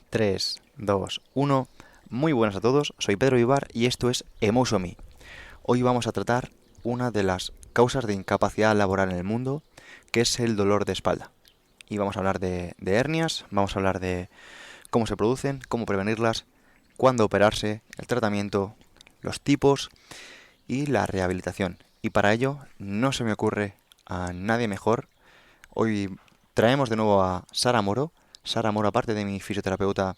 3, 2, 1. Muy buenas a todos, soy Pedro Ibar y esto es Emotion Me. Hoy vamos a tratar una de las causas de incapacidad laboral en el mundo, que es el dolor de espalda. Y vamos a hablar de hernias, vamos a hablar de cómo se producen, cómo prevenirlas, cuándo operarse, el tratamiento, los tipos y la rehabilitación. Y para ello no se me ocurre a nadie mejor. Hoy traemos de nuevo a Sara Moro. Sara Moro, aparte de mi fisioterapeuta,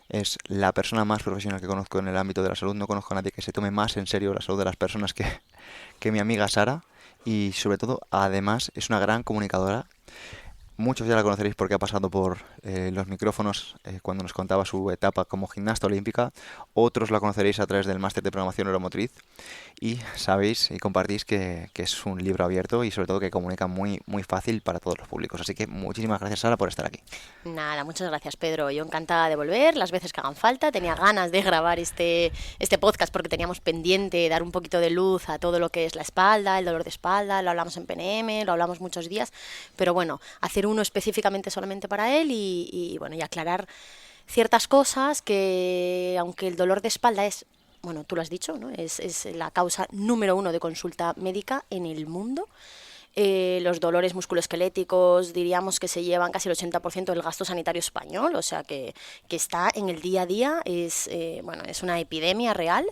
es la persona más profesional que conozco en el ámbito de la salud. No conozco a nadie que se tome más en serio la salud de las personas que mi amiga Sara. Y sobre todo, además, es una gran comunicadora. Muchos ya la conoceréis porque ha pasado por los micrófonos cuando nos contaba su etapa como gimnasta olímpica. Otros la conoceréis a través del máster de programación neuromotriz. Y sabéis y compartís que es un libro abierto y sobre todo que comunica muy, muy fácil para todos los públicos. Así que muchísimas gracias, Sara, por estar aquí. Nada, muchas gracias, Pedro. Yo encantada de volver las veces que hagan falta. Tenía ganas de grabar este podcast porque teníamos pendiente dar un poquito de luz a todo lo que es la espalda, el dolor de espalda. Lo hablamos en PNM, lo hablamos muchos días. Pero bueno, hacer uno específicamente solamente para él y bueno, y aclarar ciertas cosas que, aunque el dolor de espalda es, bueno, tú lo has dicho, ¿no? Es la causa número 1 de consulta médica en el mundo. Los dolores musculoesqueléticos diríamos que se llevan casi el 80% del gasto sanitario español, o sea que está en el día a día, bueno, es una epidemia real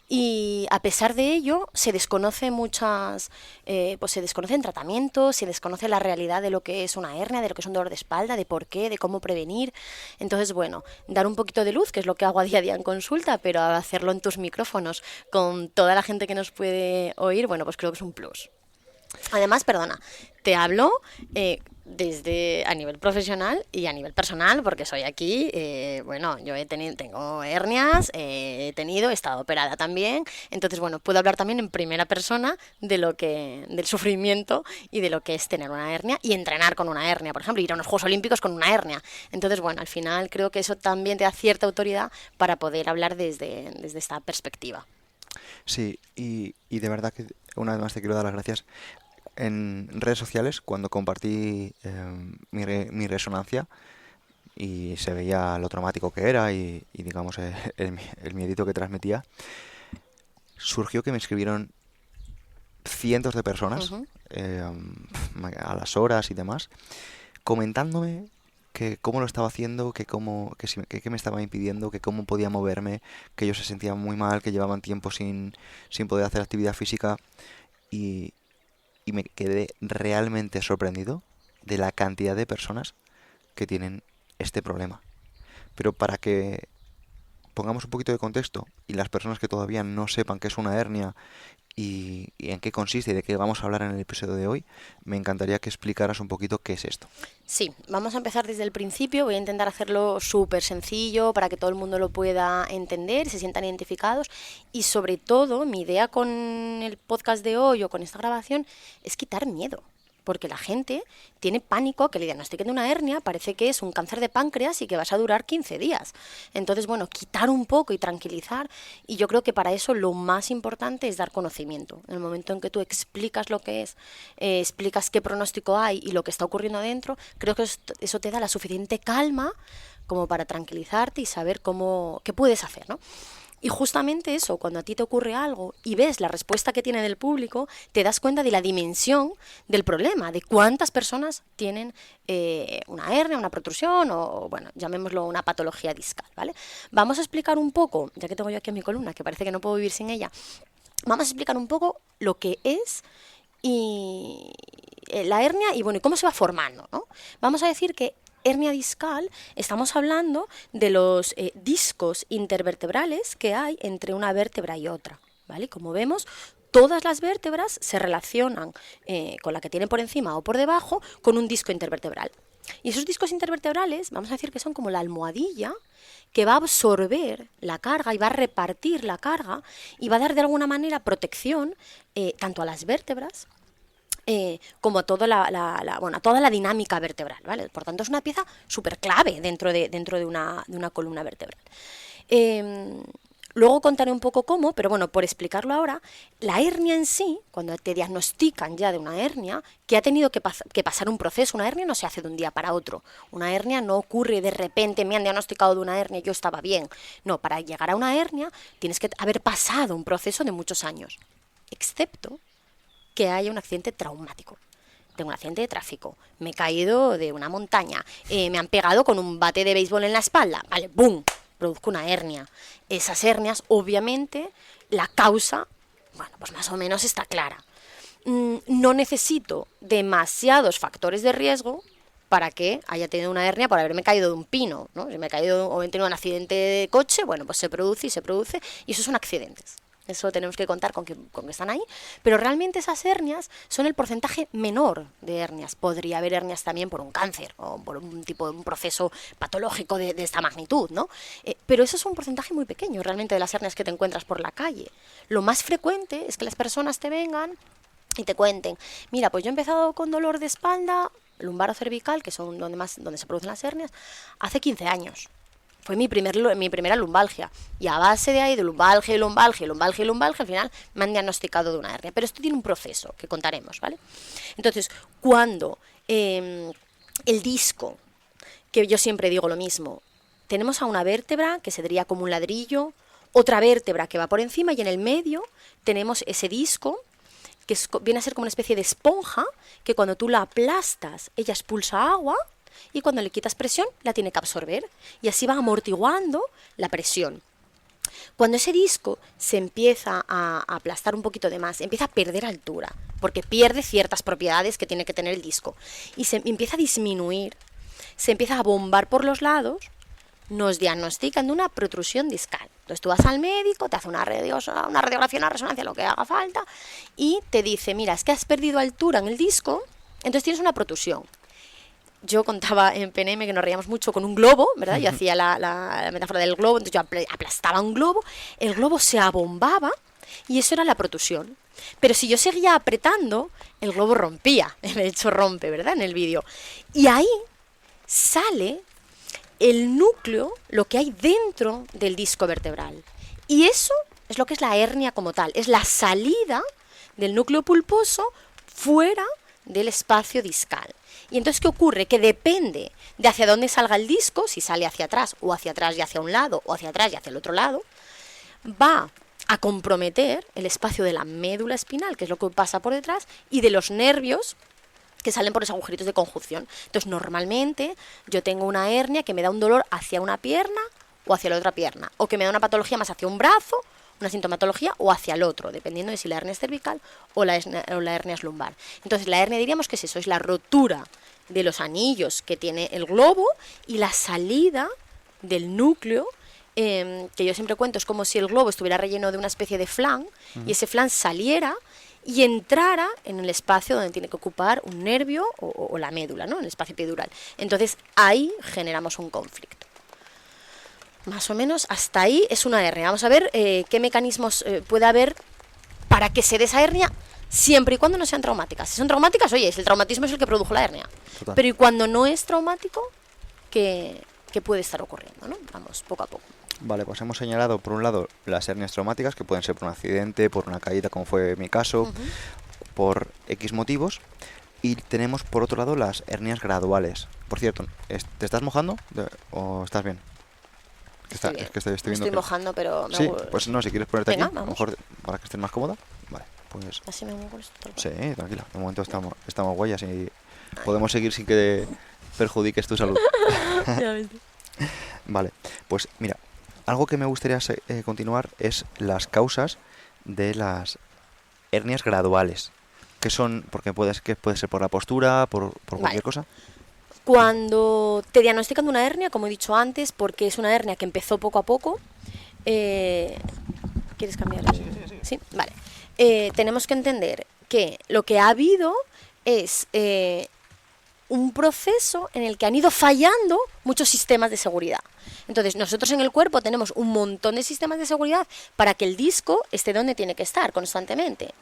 y a pesar de ello se desconoce pues se desconocen tratamientos, se desconoce la realidad de lo que es una hernia, de lo que es un dolor de espalda, de por qué, de cómo prevenir. Entonces, bueno, dar un poquito de luz, que es lo que hago a día en consulta, pero hacerlo en tus micrófonos con toda la gente que nos puede oír, bueno, pues creo que es un plus. Además, perdona, te hablo desde a nivel profesional y a nivel personal, porque soy aquí, bueno, yo tengo hernias, he estado operada también, entonces, bueno, puedo hablar también en primera persona del sufrimiento y de lo que es tener una hernia y entrenar con una hernia, por ejemplo, ir a unos Juegos Olímpicos con una hernia. Entonces, bueno, al final creo que eso también te da cierta autoridad para poder hablar desde esta perspectiva. Sí, y de verdad que una vez más te quiero dar las gracias. En redes sociales, cuando compartí mi resonancia y se veía lo traumático que era y digamos, el miedito que transmitía, surgió que me escribieron cientos de personas Ujú. eh, a las horas y demás, comentándome que cómo lo estaba haciendo, que me estaba impidiendo, que cómo podía moverme, que ellos se sentían muy mal, que llevaban tiempo sin poder hacer actividad física y, y me quedé realmente sorprendido de la cantidad de personas que tienen este problema. Pero para que pongamos un poquito de contexto y las personas que todavía no sepan qué es una hernia y en qué consiste y de qué vamos a hablar en el episodio de hoy, me encantaría que explicaras un poquito qué es esto. Sí, vamos a empezar desde el principio. Voy a intentar hacerlo súper sencillo para que todo el mundo lo pueda entender, se sientan identificados y sobre todo mi idea con el podcast de hoy o con esta grabación es quitar miedo. Porque la gente tiene pánico que le diagnostiquen de una hernia, parece que es un cáncer de páncreas y que vas a durar 15 días. Entonces, bueno, quitar un poco y tranquilizar. Y yo creo que para eso lo más importante es dar conocimiento. En el momento en que tú explicas lo que es, explicas qué pronóstico hay y lo que está ocurriendo adentro, creo que eso te da la suficiente calma como para tranquilizarte y saber qué puedes hacer, ¿no? Y justamente eso, cuando a ti te ocurre algo y ves la respuesta que tiene del público, te das cuenta de la dimensión del problema, de cuántas personas tienen una hernia, una protrusión o, bueno, llamémoslo una patología discal, ¿vale? Vamos a explicar un poco, ya que tengo yo aquí a mi columna, que parece que no puedo vivir sin ella, vamos a explicar un poco lo que es y la hernia y bueno, y cómo se va formando, ¿no? Vamos a decir que hernia discal, estamos hablando de los discos intervertebrales que hay entre una vértebra y otra, ¿vale? Como vemos, todas las vértebras se relacionan con la que tienen por encima o por debajo con un disco intervertebral. Y esos discos intervertebrales, vamos a decir que son como la almohadilla que va a absorber la carga y va a repartir la carga y va a dar de alguna manera protección tanto a las vértebras como a bueno, a toda la dinámica vertebral, ¿vale? Por tanto, es una pieza súper clave dentro de una columna vertebral. Eh, Luego contaré un poco cómo, pero bueno, por explicarlo ahora, la hernia en sí, cuando te diagnostican ya de una hernia, que ha tenido que pasar un proceso, una hernia no se hace de un día para otro. Una hernia no ocurre de repente, me han diagnosticado de una hernia y yo estaba bien. No, para llegar a una hernia tienes que haber pasado un proceso de muchos años, excepto que haya un accidente traumático. Tengo un accidente de tráfico, me he caído de una montaña, me han pegado con un bate de béisbol en la espalda, vale, ¡boom!, produzco una hernia. Esas hernias, obviamente, la causa, bueno, pues más o menos está clara. No necesito demasiados factores de riesgo para que haya tenido una hernia por haberme caído de un pino, ¿no? Si me he caído o he tenido un accidente de coche, bueno, pues se produce, y esos son accidentes. Eso tenemos que contar con que están ahí, pero realmente esas hernias son el porcentaje menor de hernias. Podría haber hernias también por un cáncer o por un tipo de un proceso patológico de esta magnitud, ¿no? Pero eso es un porcentaje muy pequeño realmente de las hernias que te encuentras por la calle. Lo más frecuente es que las personas te vengan y te cuenten, mira, pues yo he empezado con dolor de espalda, lumbar o cervical, que son donde se producen las hernias, hace 15 años. Fue mi primera lumbalgia. Y a base de ahí, de lumbalgia, al final me han diagnosticado de una hernia. Pero esto tiene un proceso que contaremos, ¿vale? Entonces, cuando el disco, que yo siempre digo lo mismo, tenemos a una vértebra que sería como un ladrillo, otra vértebra que va por encima y en el medio tenemos ese disco que viene a ser como una especie de esponja que cuando tú la aplastas, ella expulsa agua y cuando le quitas presión la tiene que absorber y así va amortiguando la presión. Cuando ese disco se empieza a aplastar un poquito de más, empieza a perder altura, porque pierde ciertas propiedades que tiene que tener el disco y se empieza a disminuir, se empieza a bombar por los lados, nos diagnostican de una protrusión discal. Entonces tú vas al médico, te hace una radiografía, una resonancia, lo que haga falta, y te dice, mira, es que has perdido altura en el disco, entonces tienes una protrusión. Yo contaba en PNM que nos reíamos mucho con un globo, ¿verdad? Yo hacía la metáfora del globo, entonces yo aplastaba un globo, el globo se abombaba y eso era la protrusión. Pero si yo seguía apretando, el globo rompía, de hecho rompe, ¿verdad? En el vídeo. Y ahí sale el núcleo, lo que hay dentro del disco vertebral. Y eso es lo que es la hernia como tal, es la salida del núcleo pulposo fuera del espacio discal. Y entonces, ¿qué ocurre? Que depende de hacia dónde salga el disco, si sale hacia atrás o hacia atrás y hacia un lado, o hacia atrás y hacia el otro lado, va a comprometer el espacio de la médula espinal, que es lo que pasa por detrás, y de los nervios que salen por los agujeritos de conjunción. Entonces, normalmente, yo tengo una hernia que me da un dolor hacia una pierna o hacia la otra pierna, o que me da una patología más hacia un brazo, una sintomatología, o hacia el otro, dependiendo de si la hernia es cervical o la hernia es lumbar. Entonces, la hernia diríamos que es eso, es la rotura de los anillos que tiene el globo y la salida del núcleo, que yo siempre cuento, es como si el globo estuviera relleno de una especie de flan, y ese flan saliera y entrara en el espacio donde tiene que ocupar un nervio o la médula, ¿no? En el espacio epidural. Entonces, ahí generamos un conflicto. Más o menos hasta ahí es una hernia. Vamos a ver qué mecanismos puede haber para que se dé esa hernia, siempre y cuando no sean traumáticas. Si son traumáticas, oye, el traumatismo es el que produjo la hernia. Total. Pero y cuando no es traumático, ¿qué puede estar ocurriendo, ¿no? Vamos, poco a poco. Vale, pues hemos señalado por un lado las hernias traumáticas, que pueden ser por un accidente, por una caída, como fue mi caso, por X motivos. Y tenemos por otro lado las hernias graduales. Por cierto, ¿te estás mojando o estás bien? Estoy bien. Es que estoy Me viendo estoy mojando, pero sí, pues no, si quieres ponerte venga, aquí, a lo vamos. mejor para que estés más cómoda. Vale, pues Así me muevo esto. sí, tranquila. De momento estamos guayas y podemos seguir sin que perjudiques tu salud. Ya ves. Vale, pues mira, algo que me gustaría continuar es las causas de las hernias graduales. Que son, porque puede ser por la postura, por cualquier cosa. Cuando te diagnostican de una hernia, como he dicho antes, porque es una hernia que empezó poco a poco, ¿quieres cambiar? Sí, vale. Tenemos que entender que lo que ha habido es un proceso en el que han ido fallando muchos sistemas de seguridad. Entonces, nosotros en el cuerpo tenemos un montón de sistemas de seguridad para que el disco esté donde tiene que estar constantemente.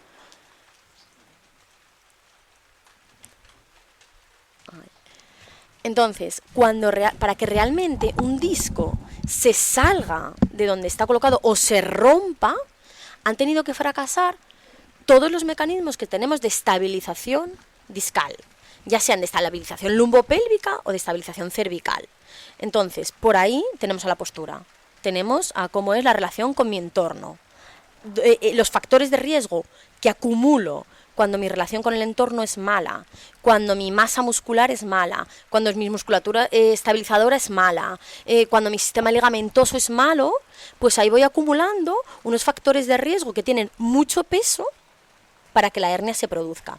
Entonces, para que realmente un disco se salga de donde está colocado o se rompa, han tenido que fracasar todos los mecanismos que tenemos de estabilización discal, ya sean de estabilización lumbopélvica o de estabilización cervical. Entonces, por ahí tenemos a la postura, tenemos a cómo es la relación con mi entorno, los factores de riesgo que acumulo cuando mi relación con el entorno es mala, cuando mi masa muscular es mala, cuando mi musculatura estabilizadora es mala, cuando mi sistema ligamentoso es malo, pues ahí voy acumulando unos factores de riesgo que tienen mucho peso para que la hernia se produzca.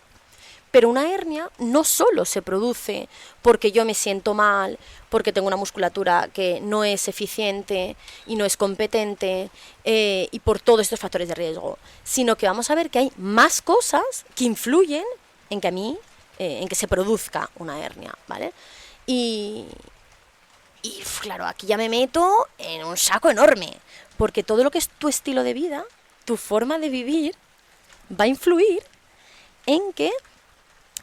Pero una hernia no solo se produce porque yo me siento mal, porque tengo una musculatura que no es eficiente y no es competente y por todos estos factores de riesgo, sino que vamos a ver que hay más cosas que influyen en que en que se produzca una hernia, ¿vale? Y claro, aquí ya me meto en un saco enorme, porque todo lo que es tu estilo de vida, tu forma de vivir, va a influir en que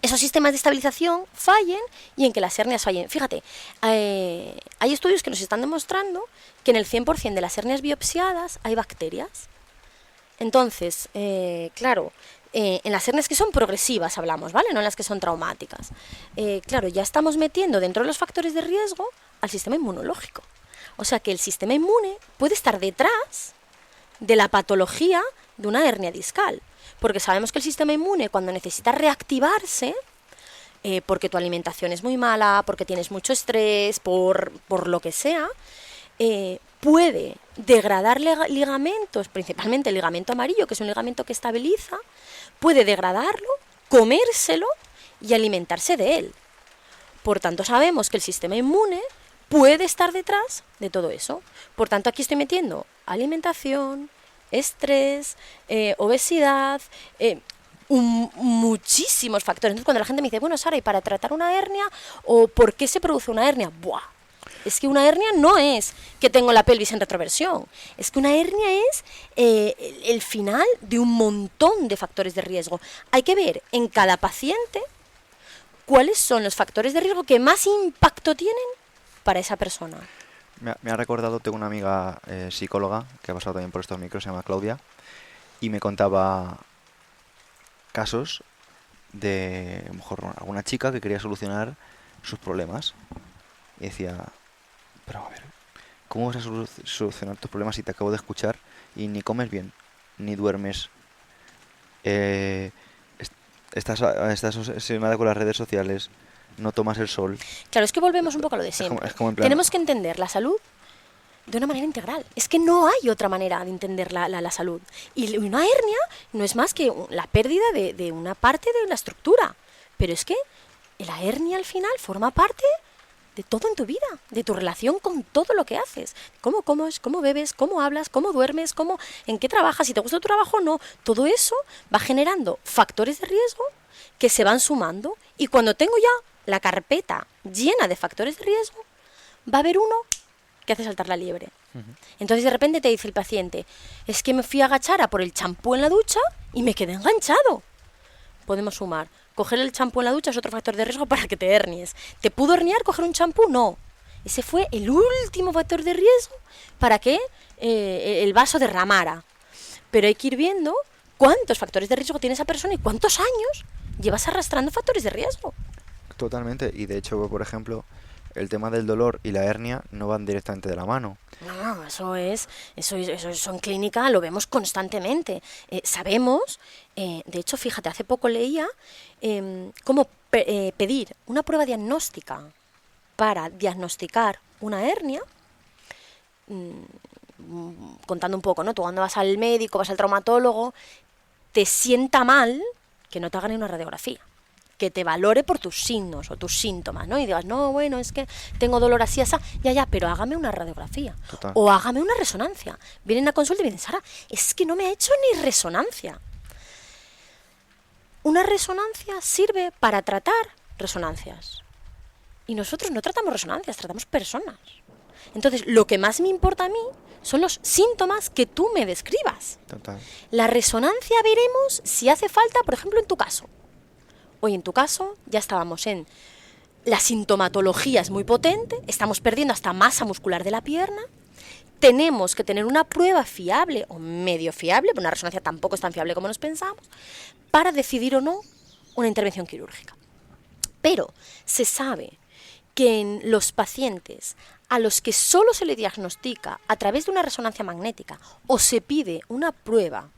esos sistemas de estabilización fallen y en que las hernias fallen. Fíjate, hay estudios que nos están demostrando que en el 100% de las hernias biopsiadas hay bacterias. Entonces, claro, en las hernias que son progresivas hablamos, ¿vale? No en las que son traumáticas. Claro, ya estamos metiendo dentro de los factores de riesgo al sistema inmunológico. O sea que el sistema inmune puede estar detrás de la patología de una hernia discal. Porque sabemos que el sistema inmune, cuando necesita reactivarse, porque tu alimentación es muy mala, porque tienes mucho estrés, por lo que sea, puede degradar ligamentos, principalmente el ligamento amarillo, que es un ligamento que estabiliza, puede degradarlo, comérselo y alimentarse de él. Por tanto, sabemos que el sistema inmune puede estar detrás de todo eso. Por tanto, aquí estoy metiendo alimentación, estrés, obesidad, muchísimos factores. Entonces, cuando la gente me dice, bueno, Sara, ¿y para tratar una hernia o por qué se produce una hernia? ¡Buah! Es que una hernia no es que tengo la pelvis en retroversión, es que una hernia es el final de un montón de factores de riesgo. Hay que ver en cada paciente cuáles son los factores de riesgo que más impacto tienen para esa persona. Me ha recordado, tengo una amiga psicóloga que ha pasado también por estos micros, se llama Claudia, y me contaba casos de, a lo mejor, alguna chica que quería solucionar sus problemas. Y decía, pero a ver, ¿cómo vas a solucionar tus problemas si te acabo de escuchar y ni comes bien, ni duermes? Estás obsesionada con las redes sociales, no tomas el sol. Claro, es que volvemos un poco a lo de siempre. Es como en plan, tenemos que entender la salud de una manera integral. Es que no hay otra manera de entender la salud. Y una hernia no es más que la pérdida de una parte de la estructura. Pero es que la hernia al final forma parte de todo en tu vida, de tu relación con todo lo que haces. Cómo comes, cómo bebes, cómo hablas, cómo duermes, en qué trabajas, si te gusta tu trabajo o no. Todo eso va generando factores de riesgo que se van sumando. Y cuando tengo ya la carpeta llena de factores de riesgo, va a haber uno que hace saltar la liebre. Entonces de repente te dice el paciente, es que me fui a agachar a por el champú en la ducha y me quedé enganchado. Podemos sumar. Coger el champú en la ducha es otro factor de riesgo para que te hernies. ¿Te pudo herniar coger un champú? No. Ese fue el último factor de riesgo para que el vaso derramara. Pero hay que ir viendo cuántos factores de riesgo tiene esa persona y cuántos años llevas arrastrando factores de riesgo. Totalmente. Y de hecho, por ejemplo, el tema del dolor y la hernia no van directamente de la mano. No, eso en clínica lo vemos constantemente. Sabemos, de hecho, fíjate, hace poco leía cómo pedir una prueba diagnóstica para diagnosticar una hernia, contando un poco, ¿no? Tú cuando vas al médico, vas al traumatólogo, te sienta mal que no te hagan una radiografía, que te valore por tus signos o tus síntomas, ¿no? Y digas, no, bueno, es que tengo dolor así, así, ya, pero hágame una radiografía. Total. O hágame una resonancia. Vienen a consulta y me dicen, Sara, es que no me ha hecho ni resonancia. Una resonancia sirve para tratar resonancias. Y nosotros no tratamos resonancias, tratamos personas. Entonces, lo que más me importa a mí son los síntomas que tú me describas. Total. La resonancia veremos si hace falta, por ejemplo, en tu caso. Hoy en tu caso ya estábamos en la sintomatología es muy potente, estamos perdiendo hasta masa muscular de la pierna, tenemos que tener una prueba fiable o medio fiable, una resonancia tampoco es tan fiable como nos pensamos, para decidir o no una intervención quirúrgica. Pero se sabe que en los pacientes a los que solo se le diagnostica a través de una resonancia magnética o se pide una prueba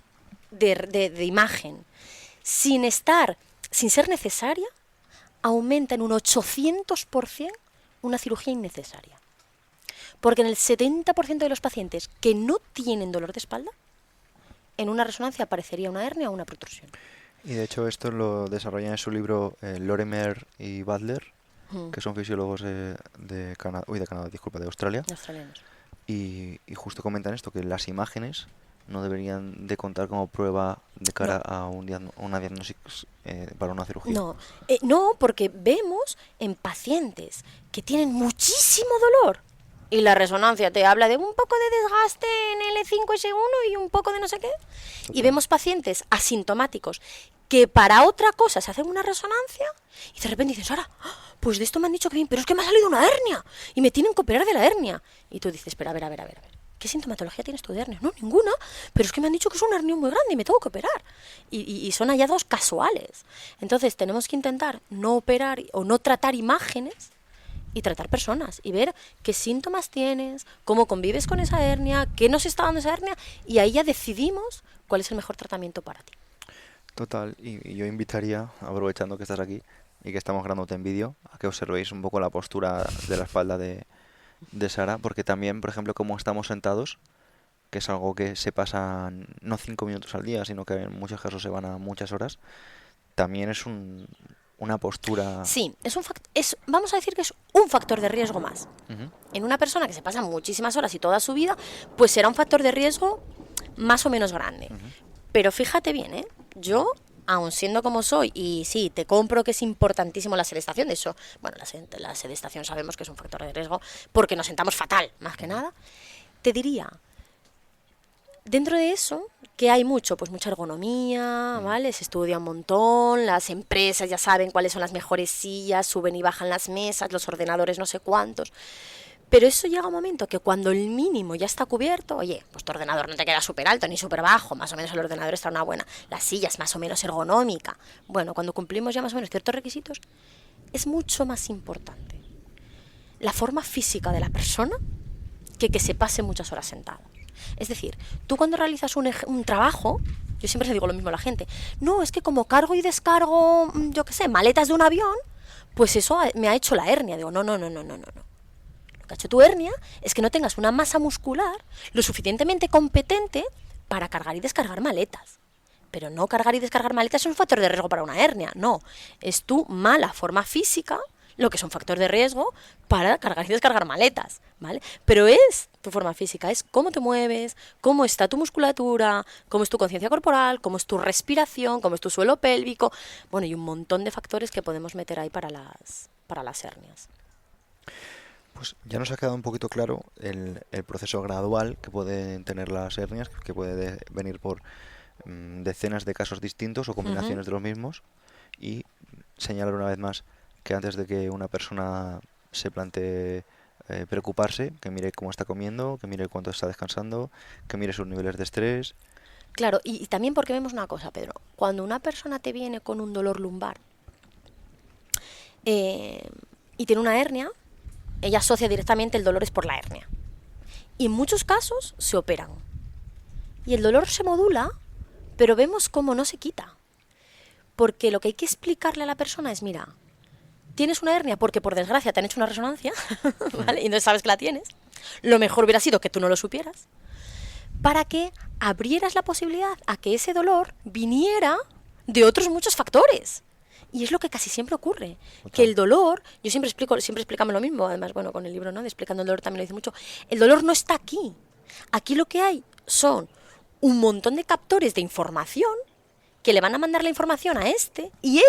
de imagen sin ser necesaria, aumenta en un 800% una cirugía innecesaria. Porque en el 70% de los pacientes que no tienen dolor de espalda, en una resonancia aparecería una hernia o una protrusión. Y de hecho esto lo desarrollan en su libro Lorimer y Butler, que son fisiólogos de Canadá, de Australia. Australianos. Y justo comentan esto, que las imágenes no deberían de contar como prueba de cara a una diagnóstico para una cirugía. No, porque vemos en pacientes que tienen muchísimo dolor y la resonancia te habla de un poco de desgaste en L5-S1 y un poco de no sé qué. Y vemos pacientes asintomáticos que para otra cosa se hacen una resonancia y de repente dices, Sara, pues de esto me han dicho que bien, pero es que me ha salido una hernia y me tienen que operar de la hernia. Y tú dices, espera, a ver. ¿Qué sintomatología tienes tú de hernia? No, ninguna, pero es que me han dicho que es una hernia muy grande y me tengo que operar. Y son hallazgos casuales. Entonces tenemos que intentar no operar o no tratar imágenes y tratar personas y ver qué síntomas tienes, cómo convives con esa hernia, qué nos está dando esa hernia, y ahí ya decidimos cuál es el mejor tratamiento para ti. Total, y yo invitaría, aprovechando que estás aquí y que estamos grabándote en vídeo, a que observéis un poco la postura de la espalda de Sara, porque también, por ejemplo, como estamos sentados, que es algo que se pasa no 5 minutos al día, sino que en muchos casos se van a muchas horas, también es una postura... Sí, vamos a decir que es un factor de riesgo más. Uh-huh. En una persona que se pasa muchísimas horas y toda su vida, pues será un factor de riesgo más o menos grande. Uh-huh. Pero fíjate bien, yo, aun siendo como soy, y sí, te compro que es importantísimo la sedestación, de eso, bueno, la sedestación sabemos que es un factor de riesgo porque nos sentamos fatal, más que nada, te diría, dentro de eso, que hay mucho, pues mucha ergonomía, ¿vale? Se estudia un montón, las empresas ya saben cuáles son las mejores sillas, suben y bajan las mesas, los ordenadores no sé cuántos. Pero eso llega un momento que cuando el mínimo ya está cubierto, oye, pues tu ordenador no te queda súper alto ni súper bajo, más o menos el ordenador está una buena, la silla es más o menos ergonómica. Bueno, cuando cumplimos ya más o menos ciertos requisitos, es mucho más importante la forma física de la persona que se pase muchas horas sentado. Es decir, tú cuando realizas un trabajo, yo siempre le digo lo mismo a la gente, no, es que como cargo y descargo, yo qué sé, maletas de un avión, pues eso me ha hecho la hernia. Digo, no. Lo que ha hecho tu hernia es que no tengas una masa muscular lo suficientemente competente para cargar y descargar maletas. Pero no cargar y descargar maletas es un factor de riesgo para una hernia, no. Es tu mala forma física lo que es un factor de riesgo para cargar y descargar maletas, ¿vale? Pero es tu forma física, es cómo te mueves, cómo está tu musculatura, cómo es tu conciencia corporal, cómo es tu respiración, cómo es tu suelo pélvico, bueno, y un montón de factores que podemos meter ahí para las hernias. Pues ya nos ha quedado un poquito claro el proceso gradual que pueden tener las hernias, que puede venir por decenas de casos distintos o combinaciones de los mismos, y señalar una vez más que antes de que una persona se plantee preocuparse, que mire cómo está comiendo, que mire cuánto está descansando, que mire sus niveles de estrés. Claro, y también porque vemos una cosa, Pedro, cuando una persona te viene con un dolor lumbar y tiene una hernia, ella asocia directamente el dolor es por la hernia. Y en muchos casos se operan. Y el dolor se modula, pero vemos cómo no se quita. Porque lo que hay que explicarle a la persona es, mira, tienes una hernia porque por desgracia te han hecho una resonancia, ¿vale? Y no sabes que la tienes. Lo mejor hubiera sido que tú no lo supieras, para que abrieras la posibilidad a que ese dolor viniera de otros muchos factores. Y es lo que casi siempre ocurre, que el dolor, yo siempre explicamos lo mismo, además, bueno, con el libro, ¿no?, de Explicando el dolor también lo dice mucho, el dolor no está aquí. Aquí lo que hay son un montón de captores de información que le van a mandar la información a y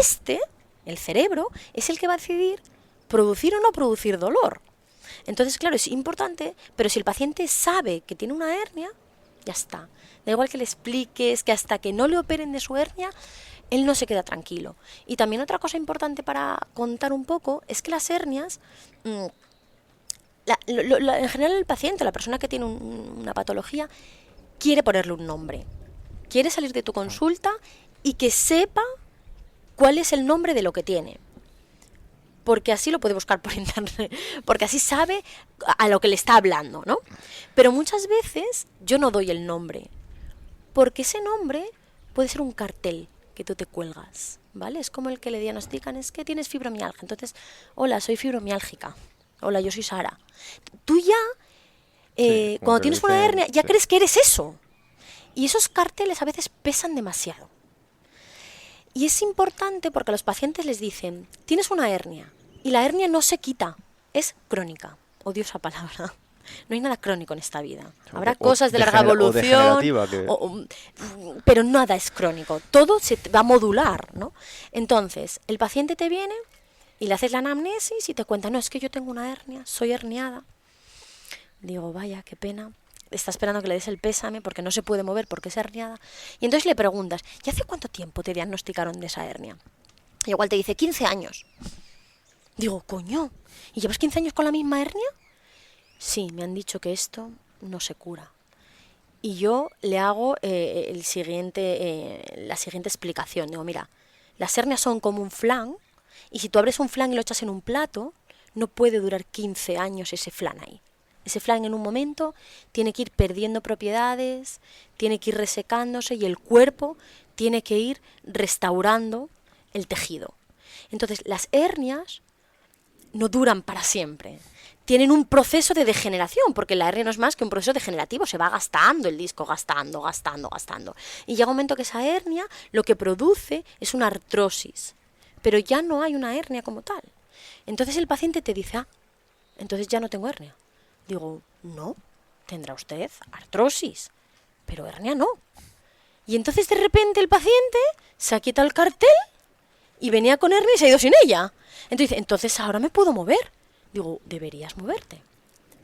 el cerebro, es el que va a decidir producir o no producir dolor. Entonces, claro, es importante, pero si el paciente sabe que tiene una hernia, ya está. Da igual que le expliques que hasta que no le operen de su hernia, él no se queda tranquilo. Y también otra cosa importante para contar un poco es que las hernias, en general el paciente, la persona que tiene una patología, quiere ponerle un nombre. Quiere salir de tu consulta y que sepa cuál es el nombre de lo que tiene. Porque así lo puede buscar por internet, porque así sabe a lo que le está hablando, ¿no? Pero muchas veces yo no doy el nombre, porque ese nombre puede ser un cartel que tú te cuelgas, ¿vale? Es como el que le diagnostican, es que tienes fibromialgia. Entonces, hola, soy fibromiálgica. Hola, yo soy Sara. Tú ya, cuando tienes una hernia, ya crees que eres eso. Y esos carteles a veces pesan demasiado. Y es importante porque a los pacientes les dicen, tienes una hernia, y la hernia no se quita, es crónica. Odio esa palabra. No hay nada crónico en esta vida. Habrá cosas de larga evolución, pero nada es crónico. Todo se va a modular, ¿no? Entonces, el paciente te viene y le haces la anamnesis y te cuenta, no, es que yo tengo una hernia, soy herniada. Digo, vaya, qué pena. Está esperando que le des el pésame porque no se puede mover porque es herniada. Y entonces le preguntas, ¿y hace cuánto tiempo te diagnosticaron de esa hernia? Y igual te dice, 15 años. Digo, coño, ¿y llevas 15 años con la misma hernia? Sí, me han dicho que esto no se cura. Y yo le hago la siguiente explicación. Digo, mira, las hernias son como un flan, y si tú abres un flan y lo echas en un plato, no puede durar 15 años ese flan ahí. Ese flan en un momento tiene que ir perdiendo propiedades, tiene que ir resecándose y el cuerpo tiene que ir restaurando el tejido. Entonces, las hernias no duran para siempre. Tienen un proceso de degeneración, porque la hernia no es más que un proceso degenerativo, se va gastando el disco, gastando. Y llega un momento que esa hernia lo que produce es una artrosis, pero ya no hay una hernia como tal. Entonces el paciente te dice, entonces ya no tengo hernia. Digo, no, tendrá usted artrosis, pero hernia no. Y entonces de repente el paciente se ha quitado el cartel y venía con hernia y se ha ido sin ella. Entonces ahora me puedo mover. Digo, deberías moverte,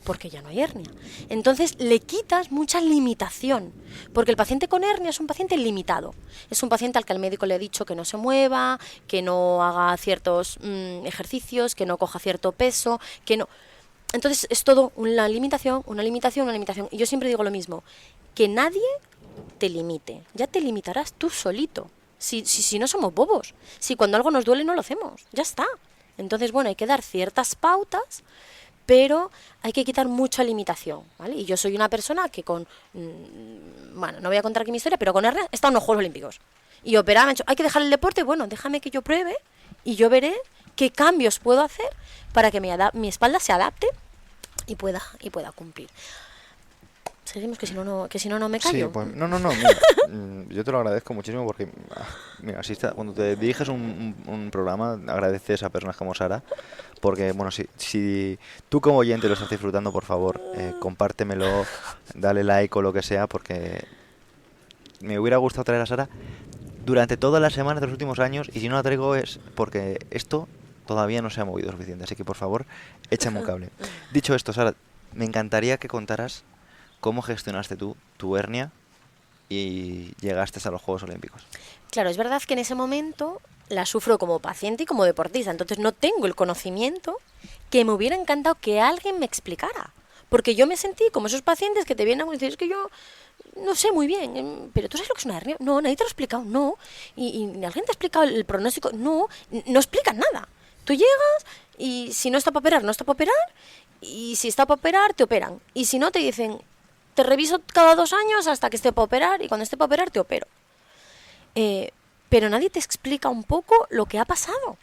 porque ya no hay hernia. Entonces le quitas mucha limitación, porque el paciente con hernia es un paciente limitado. Es un paciente al que el médico le ha dicho que no se mueva, que no haga ciertos ejercicios, que no coja cierto peso, que no... Entonces es todo una limitación. Y yo siempre digo lo mismo, que nadie te limite, ya te limitarás tú solito. Si no somos bobos, si cuando algo nos duele no lo hacemos, ya está. Entonces, bueno, hay que dar ciertas pautas, pero hay que quitar mucha limitación, ¿vale? Y yo soy una persona que bueno, no voy a contar aquí mi historia, pero con hernia he estado en los Juegos Olímpicos. Y operar, me han dicho, hay que dejar el deporte, bueno, déjame que yo pruebe y yo veré qué cambios puedo hacer para que mi espalda se adapte y pueda cumplir. Seguimos, que si no, no me callo. Sí, pues, no, mira, yo te lo agradezco muchísimo porque, mira, cuando te diriges un programa, agradeces a personas como Sara, porque, bueno, si tú como oyente lo estás disfrutando, por favor, compártemelo, dale like o lo que sea, porque me hubiera gustado traer a Sara durante todas las semanas de los últimos años, y si no la traigo es porque esto todavía no se ha movido suficiente, así que, por favor, échame un cable. Dicho esto, Sara, me encantaría que contaras ¿cómo gestionaste tú tu hernia y llegaste a los Juegos Olímpicos? Claro, es verdad que en ese momento la sufro como paciente y como deportista, entonces no tengo el conocimiento que me hubiera encantado que alguien me explicara. Porque yo me sentí como esos pacientes que te vienen a decir, es que yo no sé muy bien, pero ¿tú sabes lo que es una hernia? No, nadie te lo ha explicado, no. ¿Y alguien te ha explicado el pronóstico? No explican nada. Tú llegas y si no está para operar, no está para operar, y si está para operar, te operan. Y si no, te dicen, te reviso cada 2 años hasta que esté para operar, y cuando esté para operar te opero. Pero nadie te explica un poco lo que ha pasado.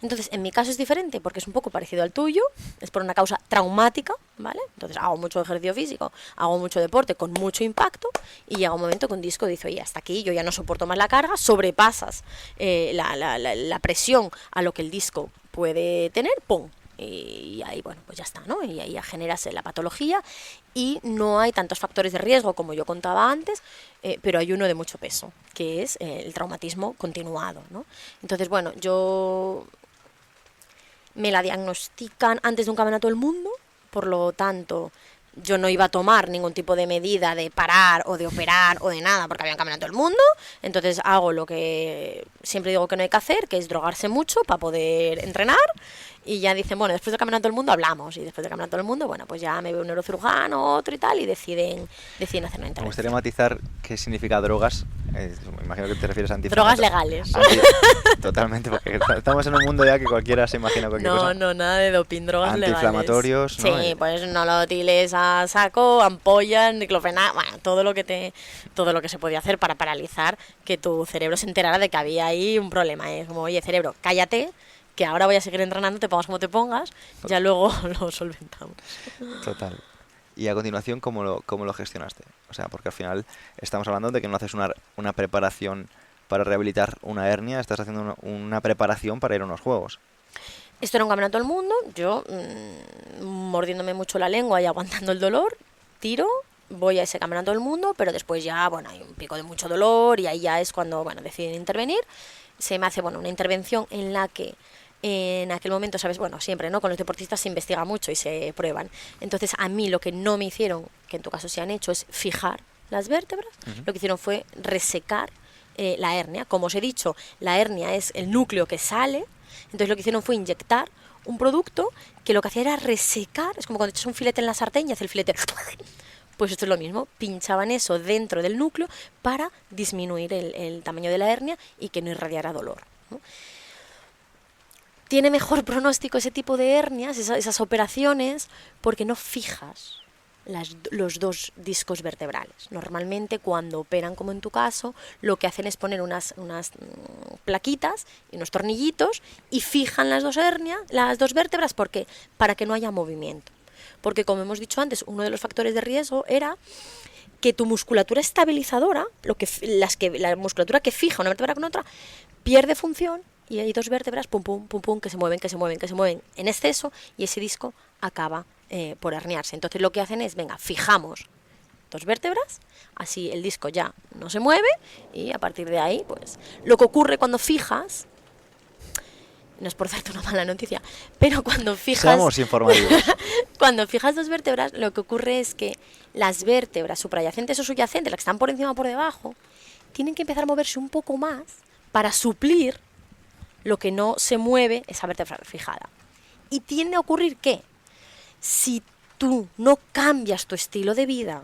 Entonces, en mi caso es diferente porque es un poco parecido al tuyo, es por una causa traumática, ¿vale? Entonces hago mucho ejercicio físico, hago mucho deporte con mucho impacto, y llega un momento que un disco dice, oye, hasta aquí, yo ya no soporto más la carga, sobrepasas la presión a lo que el disco puede tener, ¡pum! Y ahí, bueno, pues ya está, ¿no? Y ahí ya generas la patología y no hay tantos factores de riesgo como yo contaba antes, pero hay uno de mucho peso, que es el traumatismo continuado, ¿no? Entonces, bueno, yo me la diagnostican antes de un campeonato del mundo, por lo tanto, yo no iba a tomar ningún tipo de medida de parar o de operar o de nada, porque habían cambiado todo el mundo. Entonces hago lo que siempre digo que no hay que hacer, que es drogarse mucho para poder entrenar. Y ya dicen, bueno, después de caminar todo el mundo hablamos. Y después de caminar todo el mundo, bueno, pues ya me veo un neurocirujano, otro y tal, y deciden hacer una Me intervención. gustaría matizar qué significa drogas. Me imagino que te refieres a Drogas legales. Totalmente, porque estamos en un mundo ya que cualquiera se imagina cualquier cosa. No, nada de doping, drogas legales. Antiinflamatorios, ¿no? Sí, pues no lo tiles a saco, ampollas, diclofenac, bueno, todo lo que se podía hacer para paralizar que tu cerebro se enterara de que había ahí un problema. Es como, oye, cerebro, cállate, que ahora voy a seguir entrenando, te pongas como te pongas, ya luego lo solventamos. Total. Y a continuación, ¿cómo lo gestionaste? O sea, porque al final estamos hablando de que no haces una preparación para rehabilitar una hernia, estás haciendo una preparación para ir a unos juegos. Esto era un campeonato del mundo, yo mordiéndome mucho la lengua y aguantando el dolor, tiro, voy a ese campeonato del mundo, pero después ya, bueno, hay un pico de mucho dolor y ahí ya es cuando, bueno, deciden intervenir. Se me hace, bueno, una intervención en la que en aquel momento, ¿sabes? Bueno, siempre, ¿no? Con los deportistas se investiga mucho y se prueban. Entonces, a mí lo que no me hicieron, que en tu caso se han hecho, es fijar las vértebras. Uh-huh. Lo que hicieron fue resecar la hernia. Como os he dicho, la hernia es el núcleo que sale. Entonces, lo que hicieron fue inyectar un producto que lo que hacía era resecar. Es como cuando echas un filete en la sartén y hace el filete. Pues esto es lo mismo. Pinchaban eso dentro del núcleo para disminuir el tamaño de la hernia y que no irradiara dolor, ¿no? Tiene mejor pronóstico ese tipo de hernias, esas operaciones, porque no fijas los dos discos vertebrales. Normalmente cuando operan, como en tu caso, lo que hacen es poner unas plaquitas y unos tornillitos y fijan las dos vértebras. ¿Por qué? Para que no haya movimiento. Porque, como hemos dicho antes, uno de los factores de riesgo era que tu musculatura estabilizadora, la musculatura que fija una vértebra con otra, pierde función. Y hay dos vértebras, pum, pum, pum, pum, que se mueven en exceso y ese disco acaba por herniarse. Entonces lo que hacen es, venga, fijamos dos vértebras, así el disco ya no se mueve y a partir de ahí, pues, lo que ocurre cuando fijas, no es por darte una mala noticia, pero cuando fijas... Seamos informativos. Cuando fijas dos vértebras, lo que ocurre es que las vértebras suprayacentes o subyacentes, las que están por encima o por debajo, tienen que empezar a moverse un poco más para suplir lo que no se mueve, esa vértebra fijada. Y tiende a ocurrir que si tú no cambias tu estilo de vida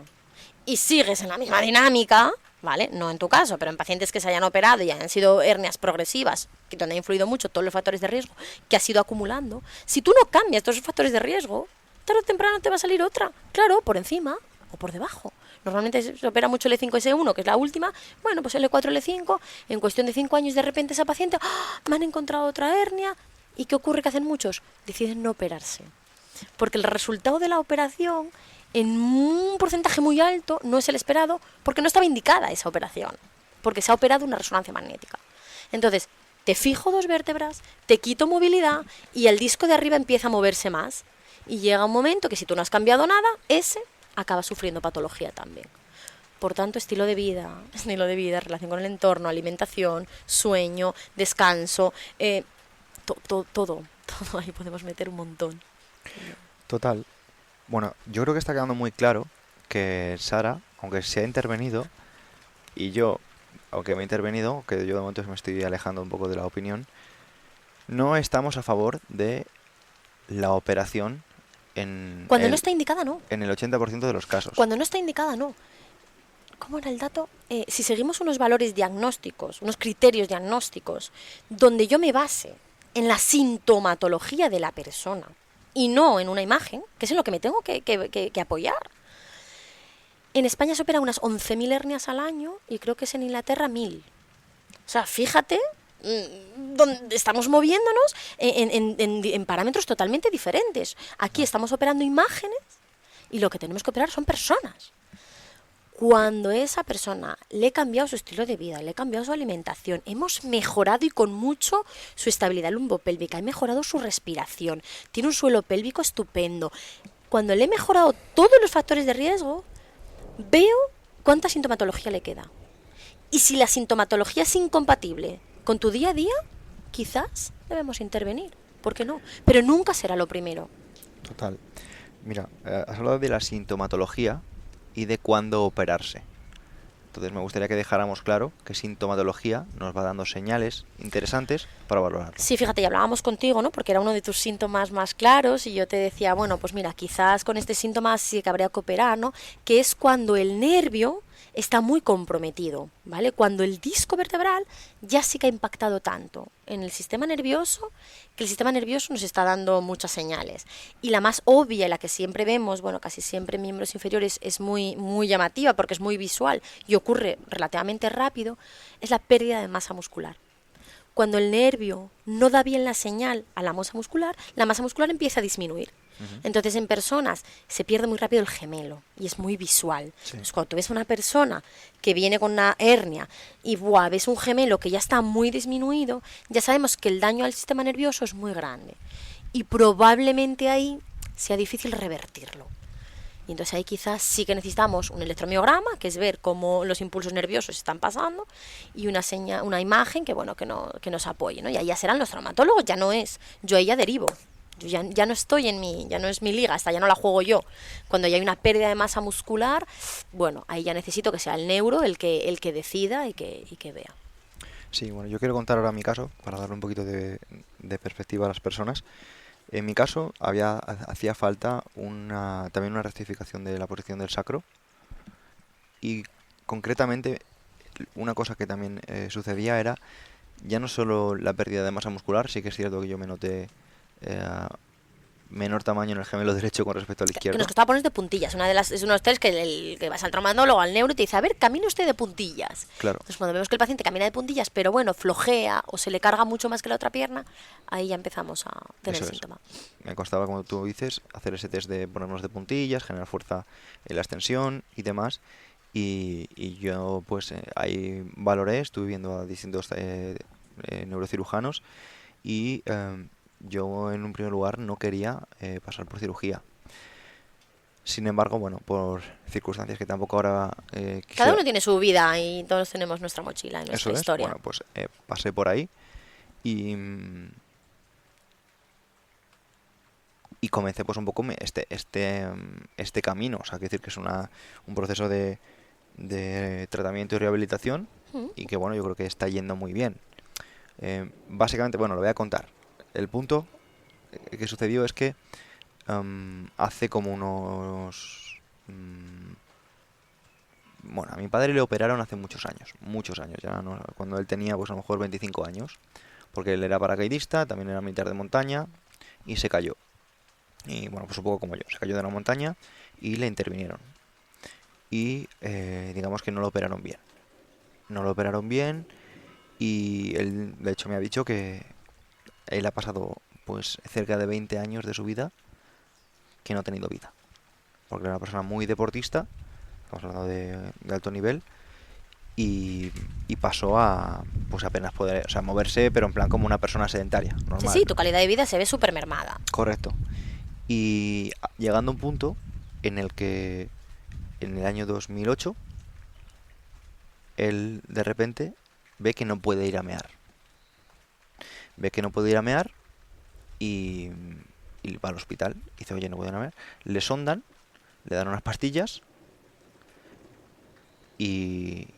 y sigues en la misma dinámica, ¿vale? No en tu caso, pero en pacientes que se hayan operado y hayan sido hernias progresivas, que donde han influido mucho todos los factores de riesgo que has ido acumulando, si tú no cambias todos esos factores de riesgo, tarde o temprano te va a salir otra, claro, por encima o por debajo. Normalmente se opera mucho el E5 y S1, que es la última. Bueno, pues el E4 y el E5, en cuestión de 5 años de repente esa paciente, me han encontrado otra hernia. ¿Y qué ocurre que hacen muchos? Deciden no operarse. Porque el resultado de la operación, en un porcentaje muy alto, no es el esperado, porque no estaba indicada esa operación. Porque se ha operado una resonancia magnética. Entonces, te fijo dos vértebras, te quito movilidad y el disco de arriba empieza a moverse más. Y llega un momento que si tú no has cambiado nada, ese acaba sufriendo patología también. Por tanto, estilo de vida, relación con el entorno, alimentación, sueño, descanso, todo ahí podemos meter un montón. Total. Bueno, yo creo que está quedando muy claro que Sara, aunque se ha intervenido, y yo, aunque me he intervenido, que yo de momento me estoy alejando un poco de la opinión, no estamos a favor de la operación cuando no está indicada, no. En el 80% de los casos. Cuando no está indicada, no. ¿Cómo era el dato? Si seguimos unos valores diagnósticos, unos criterios diagnósticos, donde yo me base en la sintomatología de la persona y no en una imagen, que es en lo que me tengo que apoyar. En España se operan unas 11.000 hernias al año y creo que es en Inglaterra 1.000. O sea, fíjate donde estamos moviéndonos en parámetros totalmente diferentes. Aquí estamos operando imágenes y lo que tenemos que operar son personas. Cuando esa persona le he cambiado su estilo de vida, le he cambiado su alimentación, hemos mejorado y con mucho su estabilidad lumbopélvica, he mejorado su respiración, tiene un suelo pélvico estupendo. Cuando le he mejorado todos los factores de riesgo, veo cuánta sintomatología le queda. Y si la sintomatología es incompatible con tu día a día, quizás debemos intervenir. ¿Por qué no? Pero nunca será lo primero. Total. Mira, has hablado de la sintomatología y de cuándo operarse. Entonces me gustaría que dejáramos claro que sintomatología nos va dando señales interesantes para valorarlo. Sí, fíjate, ya hablábamos contigo, ¿no? Porque era uno de tus síntomas más claros y yo te decía, bueno, pues mira, quizás con este síntoma sí que habría que operar, ¿no? Que es cuando el nervio está muy comprometido, ¿vale? Cuando el disco vertebral ya sí que ha impactado tanto en el sistema nervioso que el sistema nervioso nos está dando muchas señales. Y la más obvia, y la que siempre vemos, bueno, casi siempre en miembros inferiores es muy llamativa porque es muy visual y ocurre relativamente rápido, es la pérdida de masa muscular. Cuando el nervio no da bien la señal a la masa muscular empieza a disminuir. Ujú. Entonces en personas se pierde muy rápido el gemelo y es muy visual. Sí. Entonces cuando tú ves a una persona que viene con una hernia y ¡buah!, ves un gemelo que ya está muy disminuido, ya sabemos que el daño al sistema nervioso es muy grande. Y probablemente ahí sea difícil revertirlo. Y entonces ahí quizás sí que necesitamos un electromiograma, que es ver cómo los impulsos nerviosos están pasando, y una imagen que bueno, que nos apoye, ¿no? Y ahí ya serán los traumatólogos, ya no es, yo ahí ya derivo. Yo ya no estoy ya no es mi liga, esta ya no la juego yo. Cuando ya hay una pérdida de masa muscular, bueno, ahí ya necesito que sea el neuro el que decida y que vea. Sí, bueno, yo quiero contar ahora mi caso para darle un poquito de perspectiva a las personas. En mi caso hacía falta también una rectificación de la posición del sacro y concretamente una cosa que también sucedía era ya no solo la pérdida de masa muscular, sí que es cierto que yo me noté eh, menor tamaño en el gemelo derecho con respecto al Que nos izquierdo. costaba poner de puntillas. Es uno de los test que vas al traumatólogo, al neuro y te dice, a ver, camine usted de puntillas. Claro, Entonces cuando vemos que el paciente camina de puntillas, pero bueno, flojea o se le carga mucho más que la otra pierna, ahí ya empezamos a tener eso el es. síntoma. Me costaba, como tú dices, hacer ese test de ponernos de puntillas, generar fuerza en la extensión y demás. Y yo pues ahí valoré, estuve viendo a distintos neurocirujanos y yo en un primer lugar no quería pasar por cirugía. Sin embargo, bueno, por circunstancias que tampoco ahora Cada quisiera... uno tiene su vida y todos tenemos nuestra mochila y nuestra Eso es, historia. bueno, pues pasé por ahí y, y comencé pues un poco este camino. O sea, quiero decir que es un proceso de tratamiento y rehabilitación Mm. y que bueno, yo creo que está yendo muy bien. Básicamente, bueno, lo voy a contar. El punto que sucedió es que hace como unos... bueno, a mi padre le operaron hace muchos años, ya no, cuando él tenía pues a lo mejor 25 años, porque él era paracaidista, también era militar de montaña y se cayó. Y bueno, pues un poco como yo, se cayó de una montaña y le intervinieron. Y digamos que no lo operaron bien. No lo operaron bien y él de hecho me ha dicho que él ha pasado pues cerca de 20 años de su vida que no ha tenido vida. Porque era una persona muy deportista, estamos hablando de alto nivel, y pasó a pues apenas poder, o sea, moverse, pero en plan como una persona sedentaria, Sí, normal. sí, tu calidad de vida se ve súper mermada. Correcto. Y llegando a un punto en el que en el año 2008 él de repente ve que no puede ir a mear. Ve que no puede ir a mear y, y va al hospital. Y dice, oye, no puedo ir a mear. Le sondan, le dan unas pastillas y,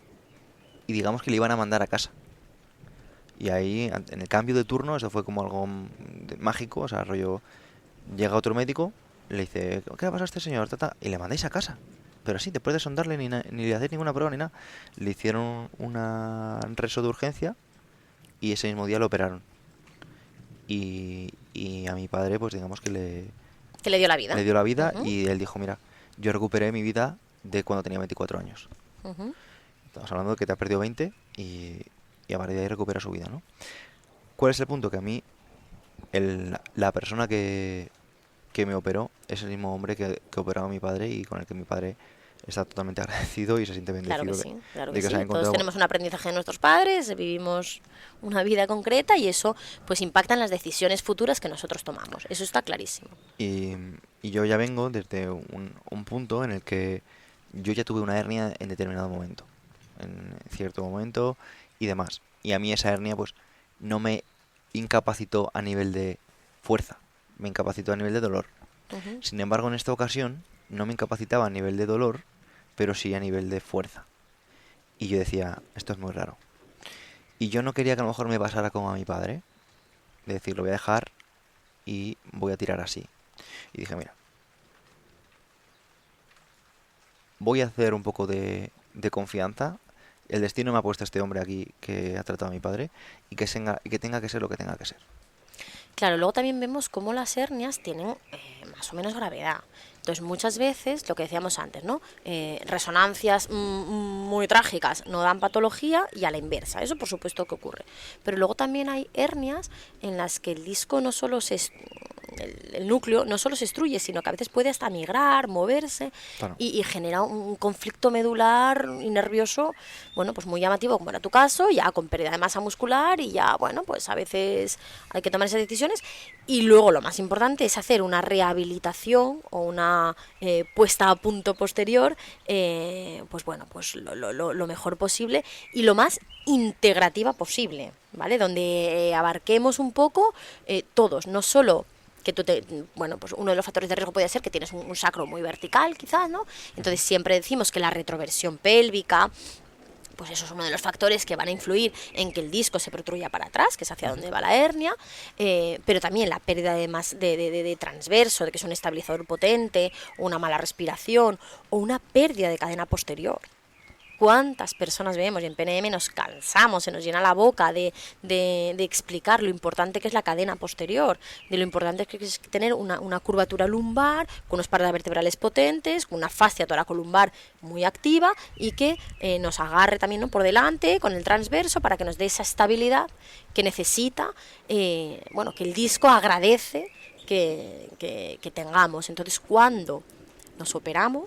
y digamos que le iban a mandar a casa. Y ahí, en el cambio de turno, eso fue como algo mágico, o sea, rollo, llega otro médico, le dice, ¿qué le pasa a este señor? Tata, y le mandáis a casa. Pero así, después de sondarle ni le hacéis ninguna prueba ni nada. Le hicieron una reso de urgencia y ese mismo día lo operaron. Y a mi padre, pues digamos que Que le dio la vida. le dio la vida Ujú, y él dijo, mira, yo recuperé mi vida de cuando tenía 24 años. ujú. Estamos hablando de que te has perdido 20 y a partir de ahí recupera su vida, ¿no? ¿Cuál es el punto? Que a mí, la persona que me operó es el mismo hombre que operaba a mi padre y con el que mi padre está totalmente agradecido y se siente Claro que bendecido sí, claro que de que se haya sí. Todos encontrado. tenemos un aprendizaje de nuestros padres, vivimos una vida concreta y eso pues impacta en las decisiones futuras que nosotros tomamos. Eso está clarísimo. Y, y yo ya vengo desde un punto en el que yo ya tuve una hernia en determinado momento, en cierto momento y demás. Y a mí esa hernia pues no me incapacitó a nivel de fuerza, me incapacitó a nivel de dolor. Ujú. Sin embargo, en esta ocasión no me incapacitaba a nivel de dolor, pero sí a nivel de fuerza. Y yo decía, esto es muy raro. Y yo no quería que a lo mejor me pasara como a mi padre, de decir, lo voy a dejar y voy a tirar así. Y dije, mira, voy a hacer un poco de confianza. El destino me ha puesto a este hombre aquí que ha tratado a mi padre y que tenga que ser lo que tenga que ser. Claro, luego también vemos cómo las hernias tienen más o menos gravedad. Entonces, muchas veces, lo que decíamos antes, ¿no? Resonancias muy trágicas no dan patología y a la inversa. Eso, por supuesto, que ocurre. Pero luego también hay hernias en las que el disco no solo el núcleo no solo se destruye, sino que a veces puede hasta migrar, moverse Claro. y genera un conflicto medular y nervioso, bueno, pues muy llamativo, como era tu caso, ya con pérdida de masa muscular y ya, bueno, pues a veces hay que tomar esas decisiones. Y luego lo más importante es hacer una rehabilitación o una puesta a punto posterior, pues bueno, pues lo mejor posible y lo más integrativa posible, ¿vale? Donde abarquemos un poco todos, no solo que bueno, pues uno de los factores de riesgo puede ser que tienes un sacro muy vertical, quizás, ¿no? Entonces siempre decimos que la retroversión pélvica, pues eso es uno de los factores que van a influir en que el disco se protruya para atrás, que es hacia donde va la hernia, pero también la pérdida de transverso, de que es un estabilizador potente, o una mala respiración, o una pérdida de cadena posterior. ¿Cuántas personas vemos y en PNM nos cansamos, se nos llena la boca de explicar lo importante que es la cadena posterior, de lo importante que es tener una curvatura lumbar, con unos pares vertebrales potentes, con una fascia toracolumbar muy activa y que nos agarre también, ¿no?, por delante con el transverso para que nos dé esa estabilidad que necesita, bueno, que el disco agradece que tengamos. Entonces, cuando nos operamos,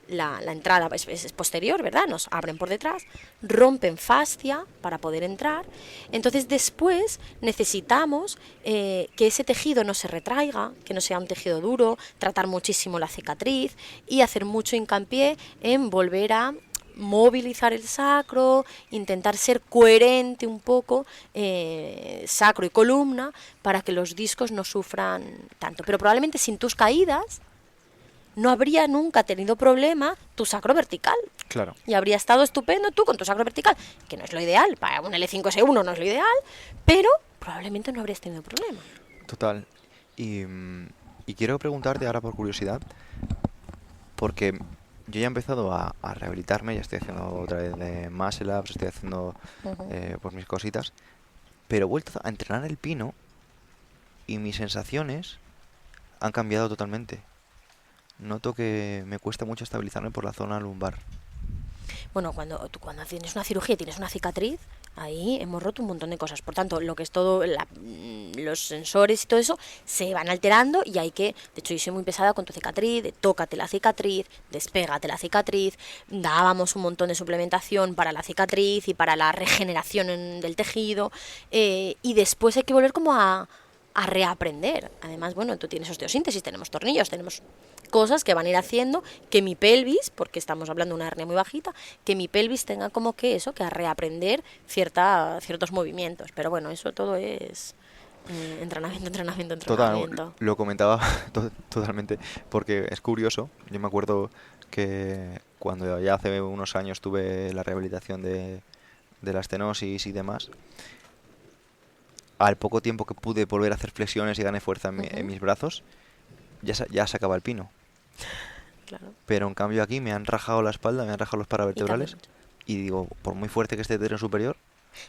la entrada es posterior, ¿verdad? Nos abren por detrás, rompen fascia para poder entrar. Entonces después necesitamos que ese tejido no se retraiga, que no sea un tejido duro, tratar muchísimo la cicatriz y hacer mucho hincapié en volver a movilizar el sacro, intentar ser coherente un poco, sacro y columna, para que los discos no sufran tanto. Pero probablemente sin tus caídas no habría nunca tenido problema tu sacro vertical. Claro. Y habría estado estupendo tú con tu sacro vertical, que no es lo ideal, para un L5S1 no es lo ideal, pero probablemente no habrías tenido problema. Total. Y quiero preguntarte ahora por curiosidad, porque yo ya he empezado a rehabilitarme, ya estoy haciendo otra vez de muscle ups, estoy haciendo Ujú. pues mis cositas, pero he vuelto a entrenar el pino y mis sensaciones han cambiado totalmente. Noto que me cuesta mucho estabilizarme por la zona lumbar. Bueno, cuando tienes una cirugía y tienes una cicatriz, ahí hemos roto un montón de cosas. Por tanto, lo que es todo, los sensores y todo eso, se van alterando y hay que, de hecho yo soy muy pesada con tu cicatriz, de tócate la cicatriz, despégate la cicatriz, dábamos un montón de suplementación para la cicatriz y para la regeneración del tejido, y después hay que volver como a reaprender. Además, bueno, tú tienes osteosíntesis, tenemos tornillos, tenemos cosas que van a ir haciendo que mi pelvis, porque estamos hablando de una hernia muy bajita, que mi pelvis tenga como que eso, que a reaprender ciertos movimientos. Pero bueno, eso todo es entrenamiento. Total, lo comentaba totalmente porque es curioso. Yo me acuerdo que cuando ya hace unos años tuve la rehabilitación de la estenosis y demás, al poco tiempo que pude volver a hacer flexiones y gané fuerza en mis brazos, ya sacaba el pino. Claro. Pero en cambio aquí me han rajado la espalda, me han rajado los paravertebrales mucho. y digo, por muy fuerte que esté el tren superior,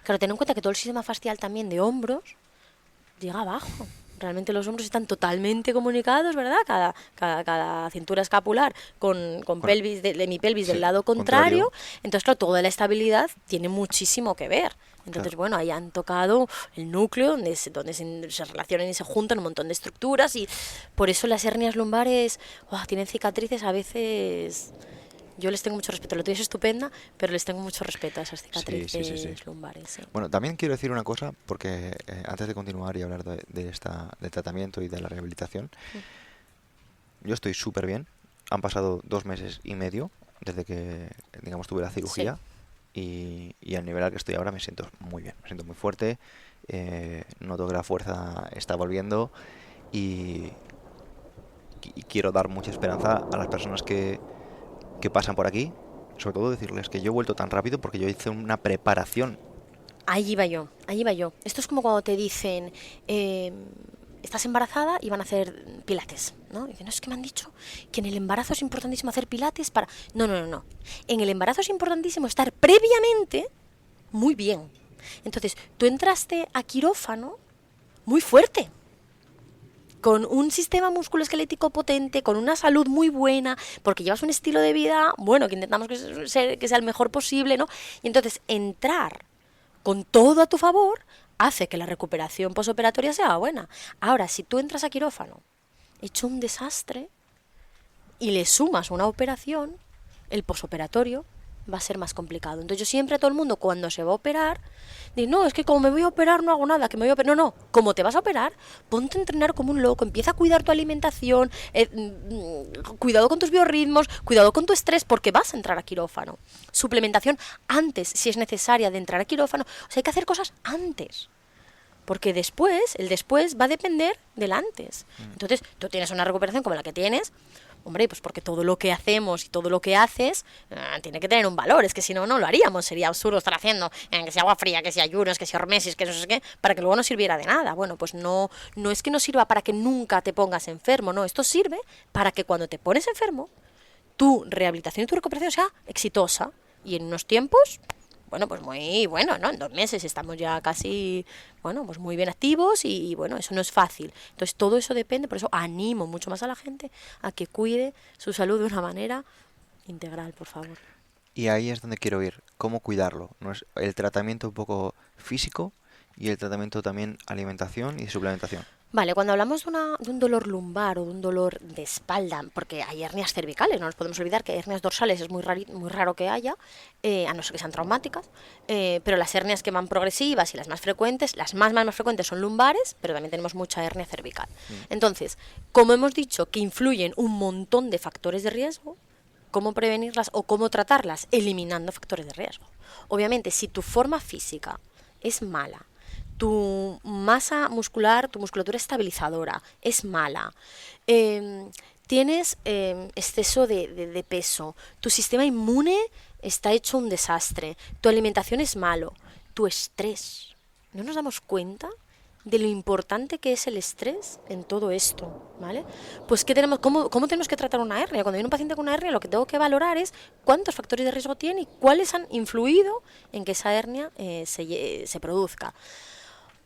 Claro, ten en cuenta que todo el sistema fascial también de hombros llega abajo. Realmente los hombros están totalmente comunicados, ¿verdad? Cada cintura escapular con bueno, pelvis de mi pelvis sí, del lado contrario. Entonces, claro, toda la estabilidad tiene muchísimo que ver. Entonces, claro. bueno, ahí han tocado el núcleo donde se relacionan y se juntan un montón de estructuras y por eso las hernias lumbares tienen cicatrices a veces. Yo les tengo mucho respeto. Lo tuyo es estupenda, pero les tengo mucho respeto a esas cicatrices Sí. lumbares. Sí. Bueno, también quiero decir una cosa, porque antes de continuar y hablar del tratamiento y de la rehabilitación, yo estoy súper bien. Han pasado 2 meses y medio desde que, digamos, tuve la cirugía y al nivel al que estoy ahora me siento muy bien, me siento muy fuerte, noto que la fuerza está volviendo y, y quiero dar mucha esperanza a las personas que pasan por aquí. Sobre todo decirles que yo he vuelto tan rápido porque yo hice una preparación. Ahí iba yo, ahí iba yo. Esto es como cuando te dicen, estás embarazada y van a hacer pilates, ¿no? Dicen, no, es que me han dicho que en el embarazo es importantísimo hacer pilates para... No, no, no, no. En el embarazo es importantísimo estar previamente muy bien. Entonces, tú entraste a quirófano muy fuerte, con un sistema musculoesquelético potente, con una salud muy buena, porque llevas un estilo de vida, bueno, que intentamos que sea el mejor posible, ¿no? Y entonces, entrar con todo a tu favor hace que la recuperación posoperatoria sea buena. Ahora, si tú entras a quirófano hecho un desastre y le sumas una operación, el posoperatorio va a ser más complicado. Entonces yo siempre a todo el mundo, cuando se va a operar, digo, no, es que como me voy a operar no hago nada, que me voy a operar. No, no, como te vas a operar, ponte a entrenar como un loco, empieza a cuidar tu alimentación, cuidado con tus biorritmos, cuidado con tu estrés, porque vas a entrar a quirófano. Suplementación antes, si es necesaria, de entrar a quirófano. O sea, hay que hacer cosas antes. Porque después, el después va a depender del antes. Entonces, tú tienes una recuperación como la que tienes, hombre, pues porque todo lo que hacemos y todo lo que haces tiene que tener un valor. Es que si no, no lo haríamos. Sería absurdo estar haciendo que si agua fría, que si ayunos, que si hormesis, que no sé qué, para que luego no sirviera de nada. Bueno, pues no es que no sirva para que nunca te pongas enfermo, no. Esto sirve para que cuando te pones enfermo, tu rehabilitación y tu recuperación sea exitosa. Y en unos tiempos... Bueno, pues muy bueno, ¿no? En 2 meses estamos ya casi, bueno, pues muy bien activos y bueno, eso no es fácil. Entonces todo eso depende, por eso animo mucho más a la gente a que cuide su salud de una manera integral, por favor. Y ahí es donde quiero ir. ¿Cómo cuidarlo? ¿No es el tratamiento un poco físico y el tratamiento también alimentación y suplementación? Vale, cuando hablamos de un dolor lumbar o de un dolor de espalda, porque hay hernias cervicales, no nos podemos olvidar que hernias dorsales es muy raro que haya, a no ser que sean traumáticas, pero las hernias que van progresivas y las más frecuentes, las más frecuentes son lumbares, pero también tenemos mucha hernia cervical. Entonces, como hemos dicho que influyen un montón de factores de riesgo, ¿cómo prevenirlas o cómo tratarlas? Eliminando factores de riesgo. Obviamente, si tu forma física es mala, tu masa muscular, tu musculatura estabilizadora es mala, tienes exceso de peso, tu sistema inmune está hecho un desastre, tu alimentación es malo, tu estrés. ¿No nos damos cuenta de lo importante que es el estrés en todo esto, ¿vale? Pues ¿cómo tenemos que tratar una hernia? Cuando viene un paciente con una hernia, lo que tengo que valorar es cuántos factores de riesgo tiene y cuáles han influido en que esa hernia se produzca.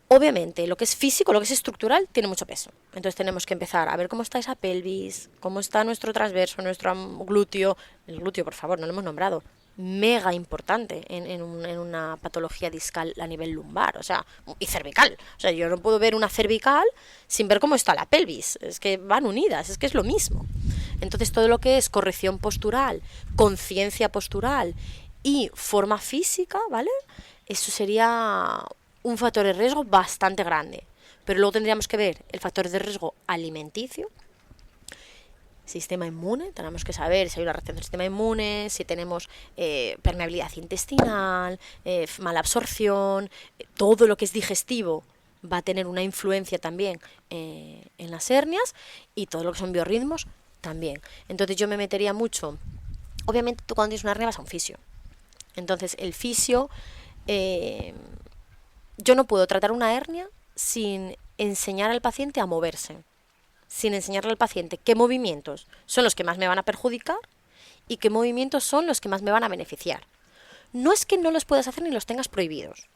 Obviamente, lo que es físico, lo que es estructural, tiene mucho peso. Entonces tenemos que empezar a ver cómo está esa pelvis, cómo está nuestro transverso, nuestro glúteo. El glúteo, por favor, no lo hemos nombrado. Mega importante en una patología discal a nivel lumbar, o sea, y cervical. O sea, yo no puedo ver una cervical sin ver cómo está la pelvis. Es que van unidas, es que es lo mismo. Entonces todo lo que es corrección postural, conciencia postural y forma física, ¿vale? Eso sería un factor de riesgo bastante grande. Pero luego tendríamos que ver el factor de riesgo alimenticio, sistema inmune, tenemos que saber si hay una reacción del sistema inmune, si tenemos permeabilidad intestinal, mala absorción, todo lo que es digestivo va a tener una influencia también en las hernias y todo lo que son biorritmos también. Entonces yo me metería mucho, obviamente tú cuando tienes una hernia vas a un fisio. Entonces el fisio... yo no puedo tratar una hernia sin enseñar al paciente a moverse, sin enseñarle al paciente qué movimientos son los que más me van a perjudicar y qué movimientos son los que más me van a beneficiar. No es que no los puedas hacer ni los tengas prohibidos,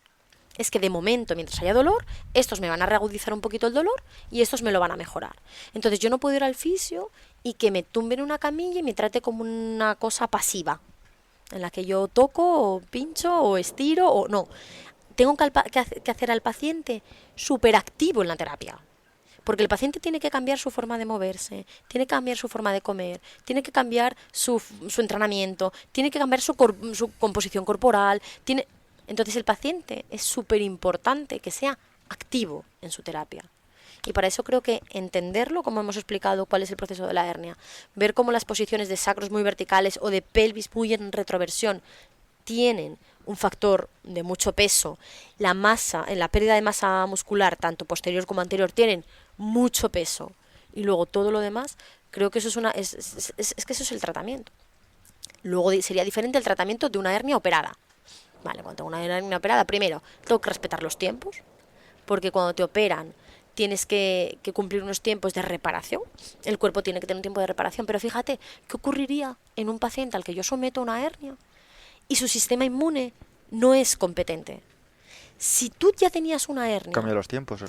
es que de momento, mientras haya dolor, estos me van a reagudizar un poquito el dolor y estos me lo van a mejorar. Entonces yo no puedo ir al fisio y que me tumbe en una camilla y me trate como una cosa pasiva, en la que yo toco o pincho o estiro o no. Tengo que hacer al paciente súper activo en la terapia. Porque el paciente tiene que cambiar su forma de moverse, tiene que cambiar su forma de comer, tiene que cambiar su entrenamiento, tiene que cambiar su composición corporal. Entonces el paciente es súper importante que sea activo en su terapia. Y para eso creo que entenderlo, como hemos explicado, cuál es el proceso de la hernia, ver cómo las posiciones de sacros muy verticales o de pelvis muy en retroversión tienen un factor de mucho peso, la pérdida de masa muscular, tanto posterior como anterior, tienen mucho peso, y luego todo lo demás, Creo que eso es que eso es el tratamiento. Luego sería diferente el tratamiento de una hernia operada. Vale, cuando tengo una hernia operada, primero, tengo que respetar los tiempos, porque cuando te operan tienes que cumplir unos tiempos de reparación. El cuerpo tiene que tener un tiempo de reparación. Pero fíjate, ¿qué ocurriría en un paciente al que yo someto a una hernia y su sistema inmune no es competente? Si tú ya tenías una hernia, Cambia los tiempos.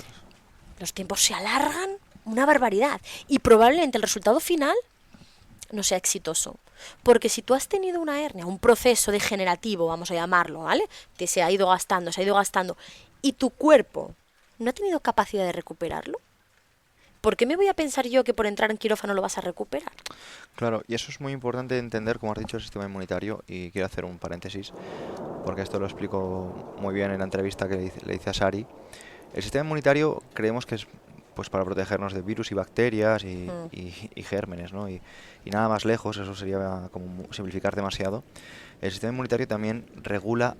los tiempos se alargan una barbaridad y probablemente el resultado final no sea exitoso. Porque si tú has tenido una hernia, un proceso degenerativo, vamos a llamarlo, ¿vale? Que se ha ido gastando, y tu cuerpo no ha tenido capacidad de recuperarlo, ¿por qué me voy a pensar yo que por entrar en quirófano lo vas a recuperar? Claro, y eso es muy importante entender, como has dicho, el sistema inmunitario, y quiero hacer un paréntesis, porque esto lo explico muy bien en la entrevista que le hice a Sari. El sistema inmunitario creemos que es pues para protegernos de virus y bacterias y gérmenes, ¿no? Y nada más lejos, eso sería como simplificar demasiado. El sistema inmunitario también regula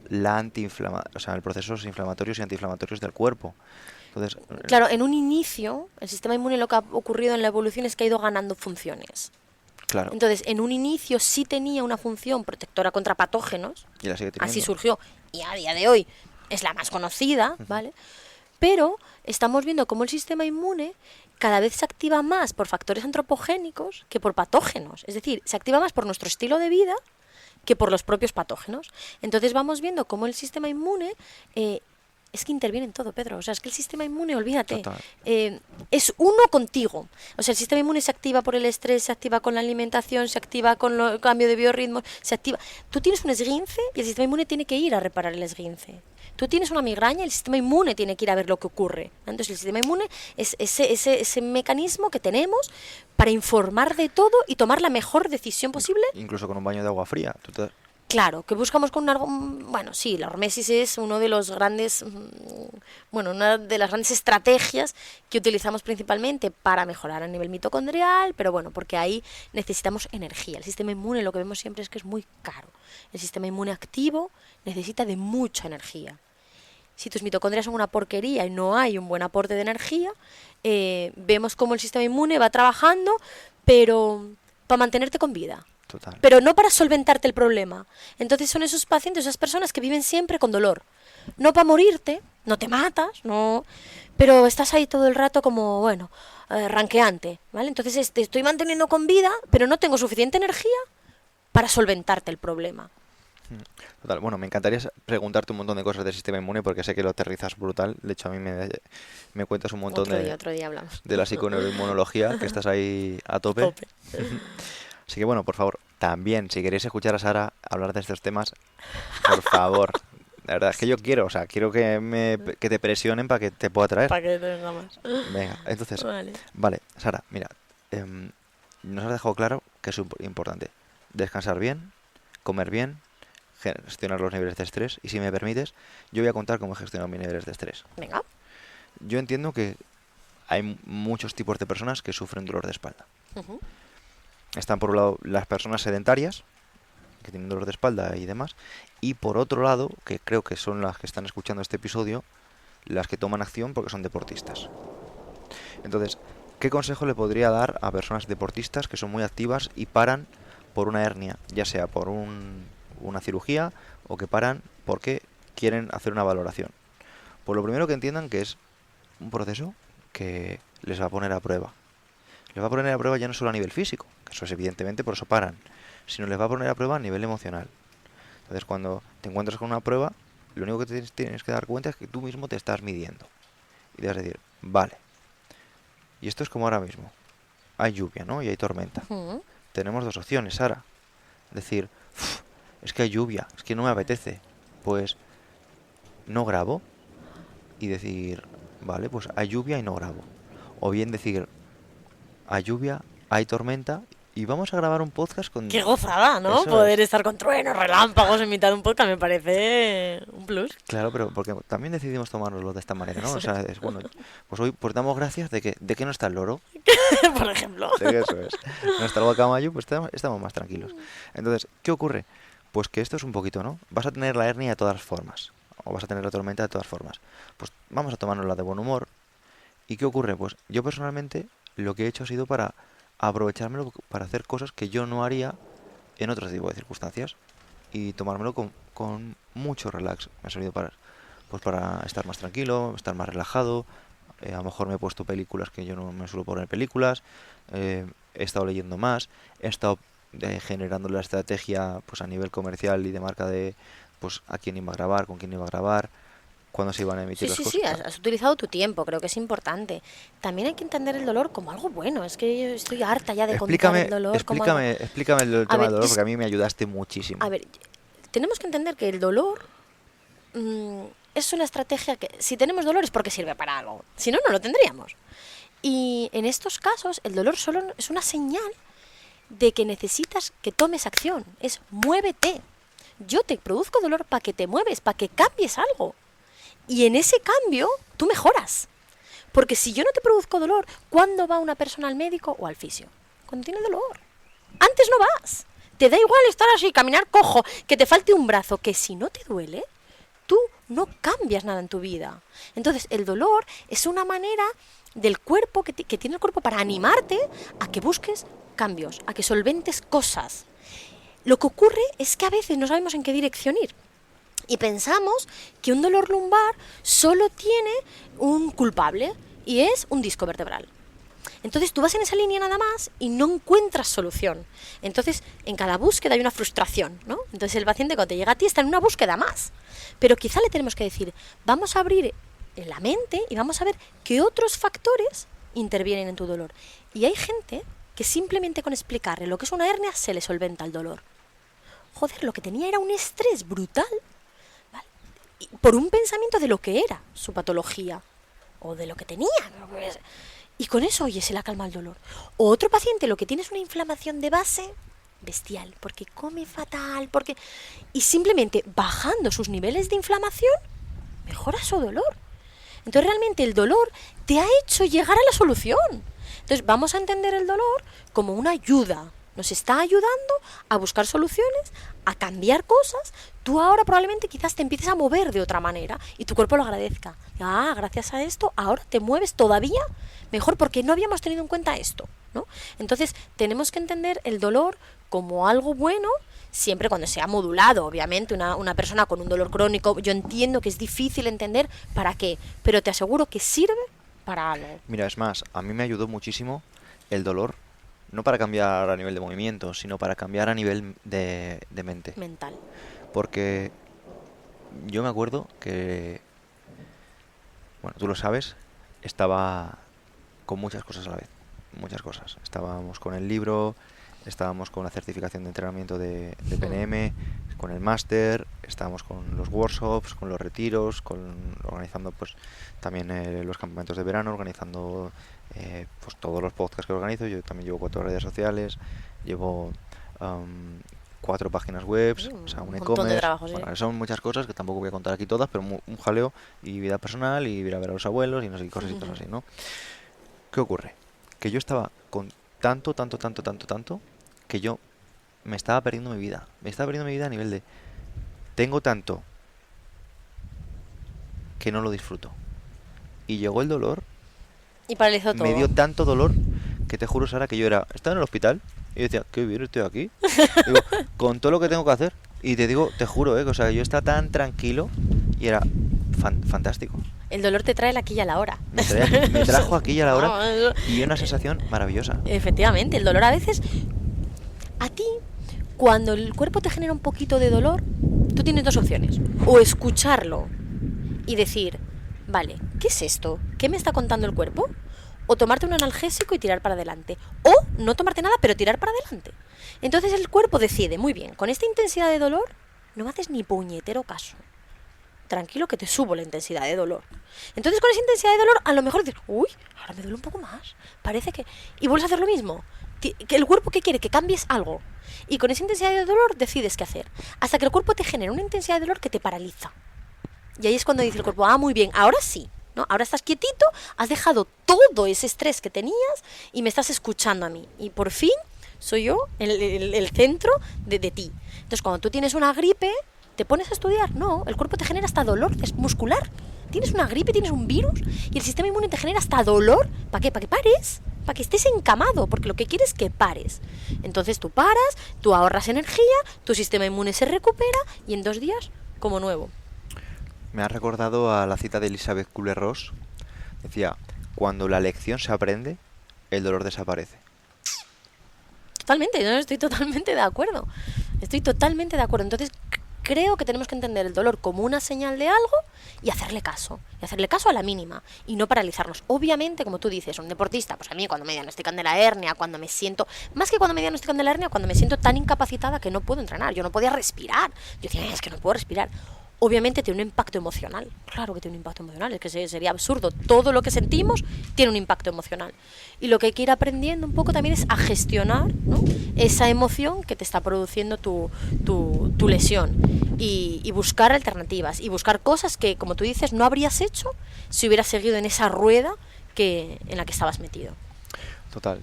o sea, el procesos inflamatorios y antiinflamatorios del cuerpo. Entonces, Claro, en un inicio, el sistema inmune lo que ha ocurrido en la evolución es que ha ido ganando funciones. claro, Entonces, en un inicio sí tenía una función protectora contra patógenos, y la sigue así teniendo. surgió, y a día de hoy es la más conocida, ¿vale? Pero estamos viendo cómo el sistema inmune cada vez se activa más por factores antropogénicos que por patógenos. Es decir, se activa más por nuestro estilo de vida que por los propios patógenos. Entonces vamos viendo cómo el sistema inmune es que interviene en todo, Pedro. O sea, es que el sistema inmune, olvídate, Total. es uno contigo. O sea, el sistema inmune se activa por el estrés, se activa con la alimentación, se activa con el cambio de biorritmos, se activa. Tú tienes un esguince y el sistema inmune tiene que ir a reparar el esguince. Tú tienes una migraña y el sistema inmune tiene que ir a ver lo que ocurre. Entonces, el sistema inmune es ese mecanismo que tenemos para informar de todo y tomar la mejor decisión posible. Incluso con un baño de agua fría. Claro, que buscamos con bueno, sí, la hormesis es uno de los grandes, una de las grandes estrategias que utilizamos principalmente para mejorar a nivel mitocondrial, pero bueno, porque ahí necesitamos energía. El sistema inmune, lo que vemos siempre es que es muy caro. El sistema inmune activo necesita de mucha energía. Si tus mitocondrias son una porquería y no hay un buen aporte de energía, vemos cómo el sistema inmune va trabajando, pero para mantenerte con vida. Total. Pero no para solventarte el problema. Entonces son esos pacientes, esas personas que viven siempre con dolor. No para morirte, no te matas, no, pero estás ahí todo el rato como, ranqueante, ¿vale? Entonces te estoy manteniendo con vida, pero no tengo suficiente energía para solventarte el problema. Total. Bueno, me encantaría preguntarte un montón de cosas del sistema inmune porque sé que lo aterrizas brutal. De hecho, a mí me cuentas un montón Otro día hablamos. de la psiconeuroinmunología, que estás ahí a tope. Así que bueno, por favor, también si queréis escuchar a Sara hablar de estos temas, por favor. La verdad es que yo quiero, quiero que te presionen para que te pueda traer. Para que tenga más. Venga, entonces, Vale. Sara, mira, nos has dejado claro que es importante descansar bien, comer bien, gestionar los niveles de estrés, y si me permites, yo voy a contar cómo gestionar mis niveles de estrés. Venga. Yo entiendo que hay muchos tipos de personas que sufren dolor de espalda. Uh-huh. Están por un lado las personas sedentarias, que tienen dolor de espalda y demás, y por otro lado, que creo que son las que están escuchando este episodio, las que toman acción porque son deportistas. Entonces, ¿qué consejo le podría dar a personas deportistas que son muy activas y paran por una hernia, ya sea por una cirugía o que paran porque quieren hacer una valoración? Pues lo primero que entiendan que es un proceso que les va a poner a prueba. Les va a poner a prueba ya no solo a nivel físico, que eso es evidentemente, por eso paran, sino les va a poner a prueba a nivel emocional. Entonces, cuando te encuentras con una prueba, lo único que tienes que dar cuenta es que tú mismo te estás midiendo. Y debes decir, vale, y esto es como ahora mismo. Hay lluvia, ¿no? Y hay tormenta. Uh-huh. Tenemos dos opciones, Sara. Decir, es que hay lluvia, es que no me apetece. Pues no grabo. Y decir, vale, pues hay lluvia y no grabo. O bien decir, hay lluvia, hay tormenta y vamos a grabar un podcast con... Qué gozada, ¿no? Eso Poder es. estar con truenos, relámpagos en mitad de un podcast me parece un plus. Claro, pero porque también decidimos tomárnoslo de esta manera, ¿no? Eso O sea, es bueno, pues hoy pues damos gracias de que no está el loro. Por ejemplo. De que eso es. No está el guacamayo, pues estamos más tranquilos. Entonces, ¿qué ocurre? Pues que esto es un poquito, ¿no? Vas a tener la hernia de todas formas. O vas a tener la tormenta de todas formas. Pues vamos a tomárnosla de buen humor. ¿Y qué ocurre? Pues yo personalmente lo que he hecho ha sido para aprovechármelo para hacer cosas que yo no haría en otro tipo de circunstancias y tomármelo con mucho relax. Me ha servido para estar más tranquilo, estar más relajado. A lo mejor me he puesto películas que yo no me suelo poner películas. He estado leyendo más. He estado generando la estrategia pues a nivel comercial y de marca de pues a quién iba a grabar, con quién iba a grabar, cuándo se iban a emitir las cosas. Sí, has utilizado tu tiempo, creo que es importante. También hay que entender el dolor como algo bueno. Es que yo estoy harta ya de contar el dolor como algo... Explícame el tema del dolor, porque a mí me ayudaste muchísimo. A ver, tenemos que entender que el dolor es una estrategia que, si tenemos dolor, es porque sirve para algo. Si no, no lo tendríamos. Y en estos casos, el dolor solo es una señal de que necesitas que tomes acción. Es muévete. Yo te produzco dolor para que te mueves, para que cambies algo. Y en ese cambio, tú mejoras. Porque si yo no te produzco dolor, ¿cuándo va una persona al médico o al fisio? Cuando tiene dolor. Antes no vas. Te da igual estar así, caminar cojo, que te falte un brazo, que si no te duele, tú no cambias nada en tu vida. Entonces, el dolor es una manera del cuerpo, que tiene el cuerpo para animarte a que busques cambios, a que solventes cosas. Lo que ocurre es que a veces no sabemos en qué dirección ir. Y pensamos que un dolor lumbar solo tiene un culpable y es un disco vertebral. Entonces tú vas en esa línea nada más y no encuentras solución. Entonces en cada búsqueda hay una frustración, ¿no? Entonces el paciente cuando te llega a ti está en una búsqueda más. Pero quizá le tenemos que decir, vamos a abrir la mente y vamos a ver qué otros factores intervienen en tu dolor. Y hay gente que simplemente con explicarle lo que es una hernia se le solventa el dolor. Joder, lo que tenía era un estrés brutal, ¿vale? Y por un pensamiento de lo que era su patología o de lo que tenía. Y con eso, oye, se le calma el dolor. O otro paciente lo que tiene es una inflamación de base bestial, porque come fatal, y simplemente bajando sus niveles de inflamación mejora su dolor. Entonces realmente el dolor te ha hecho llegar a la solución. Entonces vamos a entender el dolor como una ayuda. Nos está ayudando a buscar soluciones, a cambiar cosas. Tú ahora probablemente quizás te empieces a mover de otra manera y tu cuerpo lo agradezca. Ah, gracias a esto ahora te mueves todavía mejor porque no habíamos tenido en cuenta esto, ¿no? Entonces tenemos que entender el dolor como algo bueno, siempre cuando sea modulado. Obviamente una persona con un dolor crónico, yo entiendo que es difícil entender para qué, pero te aseguro que sirve para algo. Mira, es más, a mí me ayudó muchísimo el dolor, no para cambiar a nivel de movimiento, sino para cambiar a nivel de mente. Mental. Porque yo me acuerdo que, bueno, tú lo sabes, estaba con muchas cosas a la vez, muchas cosas. Estábamos con el libro, estábamos con la certificación de entrenamiento de PNM, con el máster, estábamos con los workshops, con los retiros, organizando pues también los campamentos de verano, organizando pues todos los podcasts que organizo. Yo también llevo 4 redes sociales, llevo 4 páginas web, o sea, un e-commerce. Bueno, son muchas cosas que tampoco voy a contar aquí todas, pero un jaleo, y vida personal, y ir a ver a los abuelos, y no sé qué cositas así, ¿no? ¿Qué ocurre? Que yo estaba con tanto, que yo me estaba perdiendo mi vida. Me estaba perdiendo mi vida a nivel de... Tengo tanto que no lo disfruto. Y llegó el dolor. Y paralizó todo. Me dio tanto dolor que te juro, Sara, que yo estaba en el hospital y yo decía, qué bien, estoy aquí. Digo, con todo lo que tengo que hacer. Y te digo, te juro, o sea, yo estaba tan tranquilo y era fantástico. El dolor te trae el aquí y a la hora. Me trajo aquí y a la hora y una sensación maravillosa. Efectivamente, el dolor a veces... A ti, cuando el cuerpo te genera un poquito de dolor, tú tienes 2 opciones. O escucharlo y decir, vale, ¿qué es esto? ¿Qué me está contando el cuerpo? O tomarte un analgésico y tirar para adelante. O no tomarte nada, pero tirar para adelante. Entonces el cuerpo decide, muy bien, con esta intensidad de dolor no me haces ni puñetero caso. Tranquilo que te subo la intensidad de dolor. Entonces con esa intensidad de dolor a lo mejor dices, uy, ahora me duele un poco más. Parece que... Y vuelves a hacer lo mismo. Que el cuerpo, ¿qué quiere? Que cambies algo. Y con esa intensidad de dolor decides qué hacer. Hasta que el cuerpo te genera una intensidad de dolor que te paraliza. Y ahí es cuando dice el cuerpo, ah, muy bien, ahora sí, ¿no? Ahora estás quietito, has dejado todo ese estrés que tenías y me estás escuchando a mí. Y por fin soy yo el centro de ti. Entonces cuando tú tienes una gripe, ¿te pones a estudiar? No, el cuerpo te genera hasta dolor muscular. Tienes una gripe, tienes un virus y el sistema inmune te genera hasta dolor. ¿Para qué? Para que pares. para que estés encamado, porque lo que quieres es que pares. Entonces tú paras, tú ahorras energía, tu sistema inmune se recupera y en 2 días, como nuevo. Me ha recordado a la cita de Elizabeth Kubler-Ross. Decía, cuando la lección se aprende, el dolor desaparece. Totalmente, yo estoy totalmente de acuerdo. Estoy totalmente de acuerdo. Entonces, creo que tenemos que entender el dolor como una señal de algo y hacerle caso. Y hacerle caso a la mínima. Y no paralizarnos. Obviamente, como tú dices, un deportista, pues a mí cuando me diagnostican de la hernia, cuando me siento... Más que cuando me diagnostican de la hernia, cuando me siento tan incapacitada que no puedo entrenar. Yo no podía respirar. Yo decía, es que no puedo respirar. Obviamente tiene un impacto emocional. Claro que tiene un impacto emocional, es que sería absurdo. Todo lo que sentimos tiene un impacto emocional. Y lo que hay que ir aprendiendo un poco también es a gestionar, ¿no?, esa emoción que te está produciendo tu lesión. Y buscar alternativas. Y buscar cosas que, como tú dices, no habrías hecho si hubieras seguido en esa rueda en la que estabas metido. Total,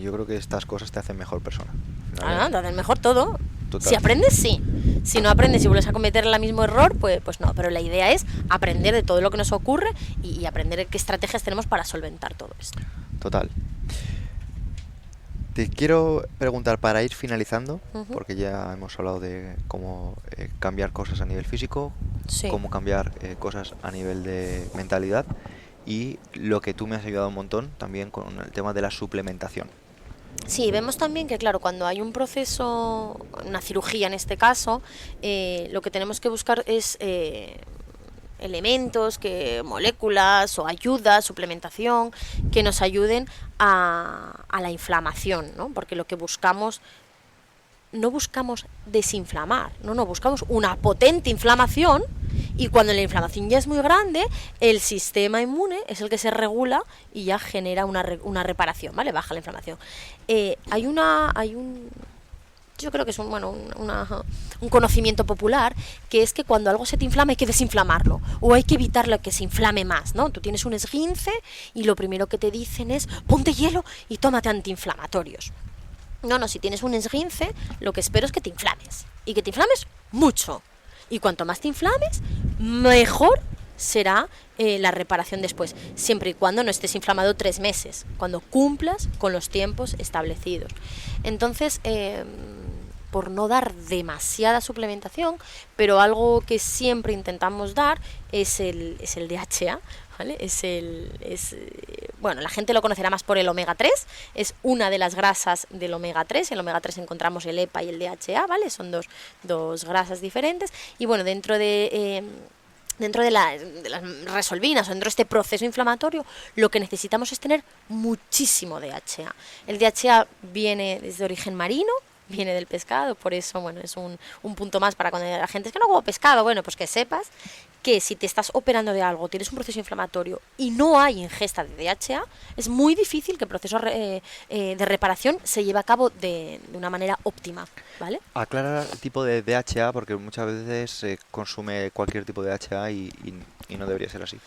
yo creo que estas cosas te hacen mejor persona. Te hacen mejor todo. Total. Si aprendes, sí. Si no aprendes y vuelves a cometer el mismo error, pues no. Pero la idea es aprender de todo lo que nos ocurre y aprender qué estrategias tenemos para solventar todo esto. Total. Te quiero preguntar para ir finalizando, Uh-huh. porque ya hemos hablado de cómo cambiar cosas a nivel físico, Sí. cómo cambiar cosas a nivel de mentalidad y lo que tú me has ayudado un montón también con el tema de la suplementación. Sí, vemos también que, claro, cuando hay un proceso, una cirugía en este caso, lo que tenemos que buscar es elementos, moléculas o ayudas, suplementación, que nos ayuden a la inflamación, ¿no? Porque lo que buscamos, no buscamos desinflamar, no, buscamos una potente inflamación. Y cuando la inflamación ya es muy grande, el sistema inmune es el que se regula y ya genera una reparación, ¿vale? Baja la inflamación. Yo creo que es un conocimiento popular, que es que cuando algo se te inflama hay que desinflamarlo, o hay que evitarlo que se inflame más, ¿no? Tú tienes un esguince y lo primero que te dicen es, ponte hielo y tómate antiinflamatorios. No, si tienes un esguince, lo que espero es que te inflames, y que te inflames mucho. Y cuanto más te inflames, mejor será la reparación después, siempre y cuando no estés inflamado 3 meses, cuando cumplas con los tiempos establecidos. Entonces, por no dar demasiada suplementación, pero algo que siempre intentamos dar es el DHA, ¿vale? La gente lo conocerá más por el omega 3, es una de las grasas del omega 3, en el omega 3 encontramos el EPA y el DHA, ¿vale? Son dos grasas diferentes, y bueno, dentro de las resolvinas o dentro de este proceso inflamatorio, lo que necesitamos es tener muchísimo DHA. El DHA viene desde origen marino, viene del pescado, por eso, es un punto más para cuando la gente es que no como pescado, pues que sepas que si te estás operando de algo, tienes un proceso inflamatorio y no hay ingesta de DHA, es muy difícil que el proceso de reparación se lleve a cabo de una manera óptima, ¿vale? Aclara el tipo de DHA, porque muchas veces se consume cualquier tipo de DHA y no debería ser así.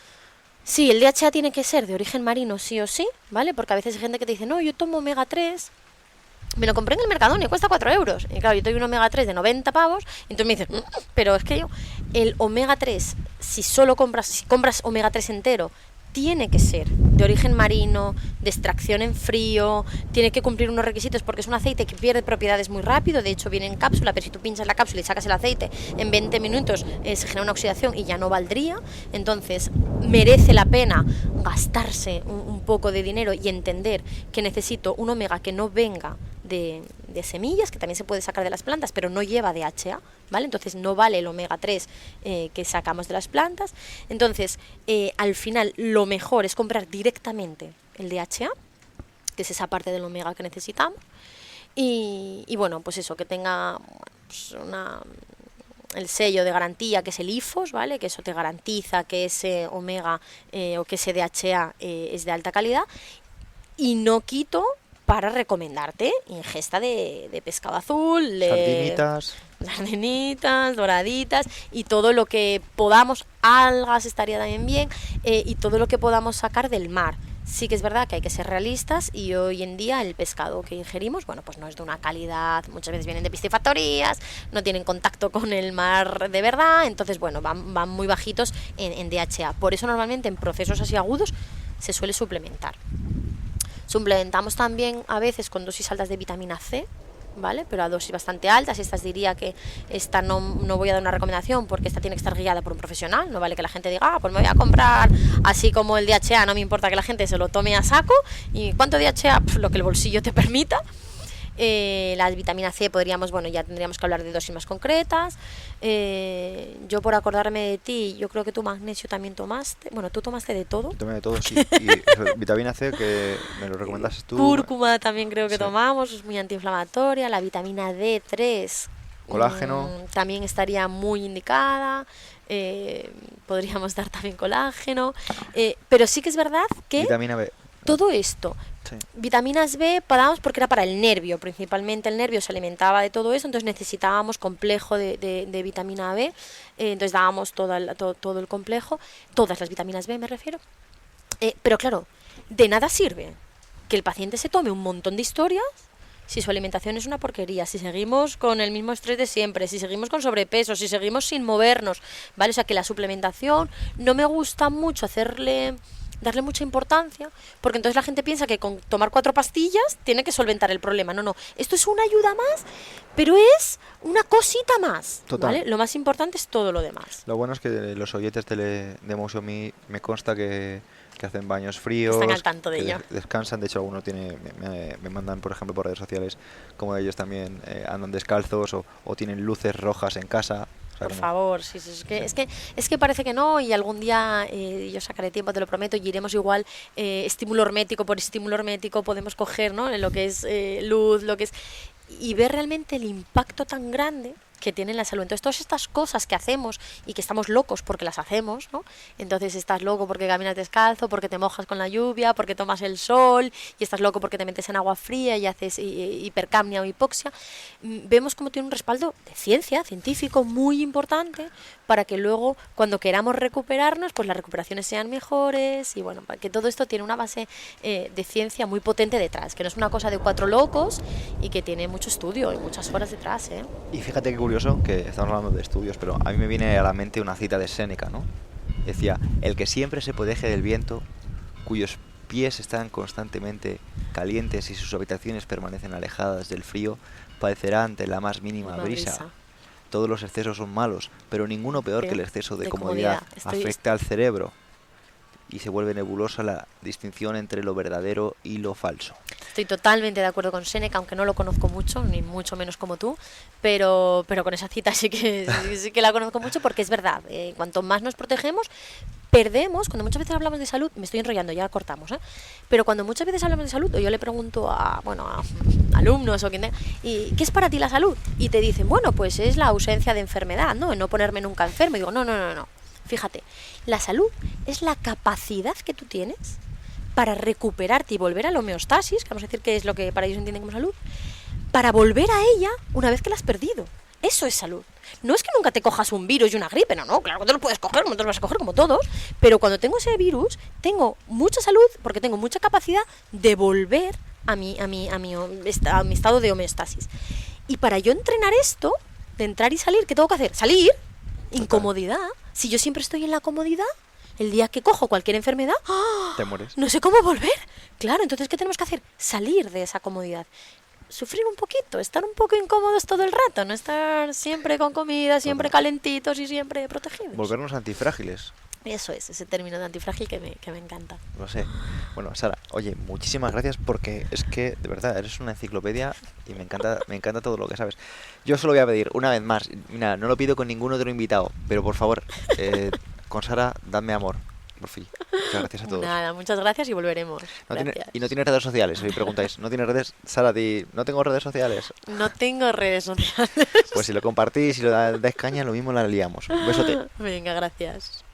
Sí, el DHA tiene que ser de origen marino sí o sí, ¿vale? Porque a veces hay gente que te dice, no, yo tomo omega 3, me lo compré en el Mercadona y cuesta 4 euros. Y claro, yo tengo un omega 3 de 90 pavos, y entonces me dices, pero es que el omega 3, si compras omega 3 entero, tiene que ser de origen marino, de extracción en frío, tiene que cumplir unos requisitos porque es un aceite que pierde propiedades muy rápido, de hecho viene en cápsula, pero si tú pinchas la cápsula y sacas el aceite, en 20 minutos se genera una oxidación y ya no valdría. Entonces merece la pena gastarse un poco de dinero y entender que necesito un omega que no venga de semillas, que también se puede sacar de las plantas, pero no lleva DHA, ¿vale? Entonces no vale el omega 3 que sacamos de las plantas. Entonces, al final, lo mejor es comprar directamente el DHA, que es esa parte del omega que necesitamos, y pues eso, que tenga el sello de garantía, que es el IFOS, ¿vale? Que eso te garantiza que ese omega o que ese DHA es de alta calidad, y no quito para recomendarte ingesta de pescado azul, sardinitas, doraditas y todo lo que podamos, algas estaría también bien, y todo lo que podamos sacar del mar. Sí que es verdad que hay que ser realistas y hoy en día el pescado que ingerimos, pues no es de una calidad, muchas veces vienen de piscifactorías, no tienen contacto con el mar de verdad, entonces van muy bajitos en DHA. Por eso normalmente en procesos así agudos se suele suplementar Suplementamos también a veces con dosis altas de vitamina C, ¿vale? Pero a dosis bastante altas. Estas diría que esta no voy a dar una recomendación porque esta tiene que estar guiada por un profesional. No vale que la gente diga, pues me voy a comprar así como el DHA, no me importa que la gente se lo tome a saco. ¿Y cuánto DHA? Pues lo que el bolsillo te permita. La vitamina C podríamos, bueno, ya tendríamos que hablar de dosis más concretas. Yo por acordarme de ti, yo creo que tú magnesio también tomaste. Bueno, tú tomaste de todo. Yo tomé de todo, sí. Y vitamina C, que me lo recomendaste tú. Cúrcuma también creo que Sí. tomamos, es muy antiinflamatoria. La vitamina D3. Colágeno. También estaría muy indicada. Podríamos dar también colágeno. Pero sí que es verdad que Vitamina B. todo esto, Sí. vitaminas B paramos porque era para el nervio, principalmente el nervio se alimentaba de todo eso, entonces necesitábamos complejo de vitamina B, entonces dábamos todo el complejo, todas las vitaminas B me refiero, pero claro, de nada sirve que el paciente se tome un montón de historias si su alimentación es una porquería, si seguimos con el mismo estrés de siempre, si seguimos con sobrepeso, si seguimos sin movernos, ¿vale? O sea que la suplementación no me gusta mucho darle mucha importancia, porque entonces la gente piensa que con tomar 4 pastillas tiene que solventar el problema. No, esto es una ayuda más, pero es una cosita más, Total. ¿vale? Lo más importante es todo lo demás. Lo bueno es que los oyentes de Emotion me consta que hacen baños fríos, Están al tanto de que ello. descansan. De hecho, algunos me mandan, por ejemplo, por redes sociales, como ellos también andan descalzos o tienen luces rojas en casa. O sea, Por como- favor, sí, es que parece que no, y algún día yo sacaré tiempo, te lo prometo, y iremos igual estímulo hormético por estímulo hormético, podemos coger, ¿no? En lo que es luz, lo que es, y ver realmente el impacto tan grande que tiene en la salud. Entonces, todas estas cosas que hacemos y que estamos locos porque las hacemos, ¿no? Entonces, estás loco porque caminas descalzo, porque te mojas con la lluvia, porque tomas el sol, y estás loco porque te metes en agua fría y haces hipercapnia o hipoxia. Vemos como tiene un respaldo de ciencia, científico, muy importante, para que luego, cuando queramos recuperarnos, pues las recuperaciones sean mejores, y bueno, para que todo esto tiene una base de ciencia muy potente detrás, que no es una cosa de 4 locos y que tiene mucho estudio y muchas horas detrás, ¿eh? Y fíjate qué curioso que estamos hablando de estudios, pero a mí me viene a la mente una cita de Séneca, ¿no? Decía, el que siempre se protege del viento, cuyos pies están constantemente calientes y sus habitaciones permanecen alejadas del frío, padecerá ante la más mínima Una brisa. Todos los excesos son malos, pero ninguno peor que el exceso de De comodidad. comodidad. Afecta al cerebro y se vuelve nebulosa la distinción entre lo verdadero y lo falso. Estoy totalmente de acuerdo con Séneca, aunque no lo conozco mucho, ni mucho menos como tú, pero con esa cita sí que la conozco mucho, porque es verdad, cuanto más nos protegemos, perdemos. Cuando muchas veces hablamos de salud, me estoy enrollando, ya cortamos, pero cuando muchas veces hablamos de salud, o yo le pregunto a alumnos o quien tenga, ¿y qué es para ti la salud? Y te dicen, bueno, pues es la ausencia de enfermedad, ¿no? No ponerme nunca enfermo. Y digo, no. Fíjate, la salud es la capacidad que tú tienes para recuperarte y volver a la homeostasis, que vamos a decir que es lo que para ellos entienden como salud, para volver a ella una vez que la has perdido. Eso es salud. No es que nunca te cojas un virus y una gripe, no, claro que te lo puedes coger, como te lo vas a coger, como todos, pero cuando tengo ese virus, tengo mucha salud porque tengo mucha capacidad de volver a mi estado de homeostasis. Y para yo entrenar esto, de entrar y salir, ¿qué tengo que hacer? Salir, incomodidad. Si yo siempre estoy en la comodidad, el día que cojo cualquier enfermedad, ¡ah!, Te mueres. no sé cómo volver. Claro, entonces, ¿qué tenemos que hacer? Salir de esa comodidad. Sufrir un poquito, estar un poco incómodos todo el rato, no estar siempre con comida, siempre calentitos y siempre protegidos. Volvernos antifrágiles. Eso es, ese término de antifrágil que me encanta. Lo sé. Bueno, Sara, oye, muchísimas gracias porque es que, de verdad, eres una enciclopedia y me encanta todo lo que sabes. Yo solo voy a pedir una vez más, mira, no lo pido con ningún otro invitado, pero por favor, con Sara, dadme amor, por fin. Muchas gracias a todos. Nada, muchas gracias y volveremos. Y no tiene redes sociales, si me preguntáis, ¿no tiene redes? Sara, no tengo redes sociales. No tengo redes sociales. Pues si lo compartís y lo dais caña, lo mismo la liamos. Un besote. Venga, gracias.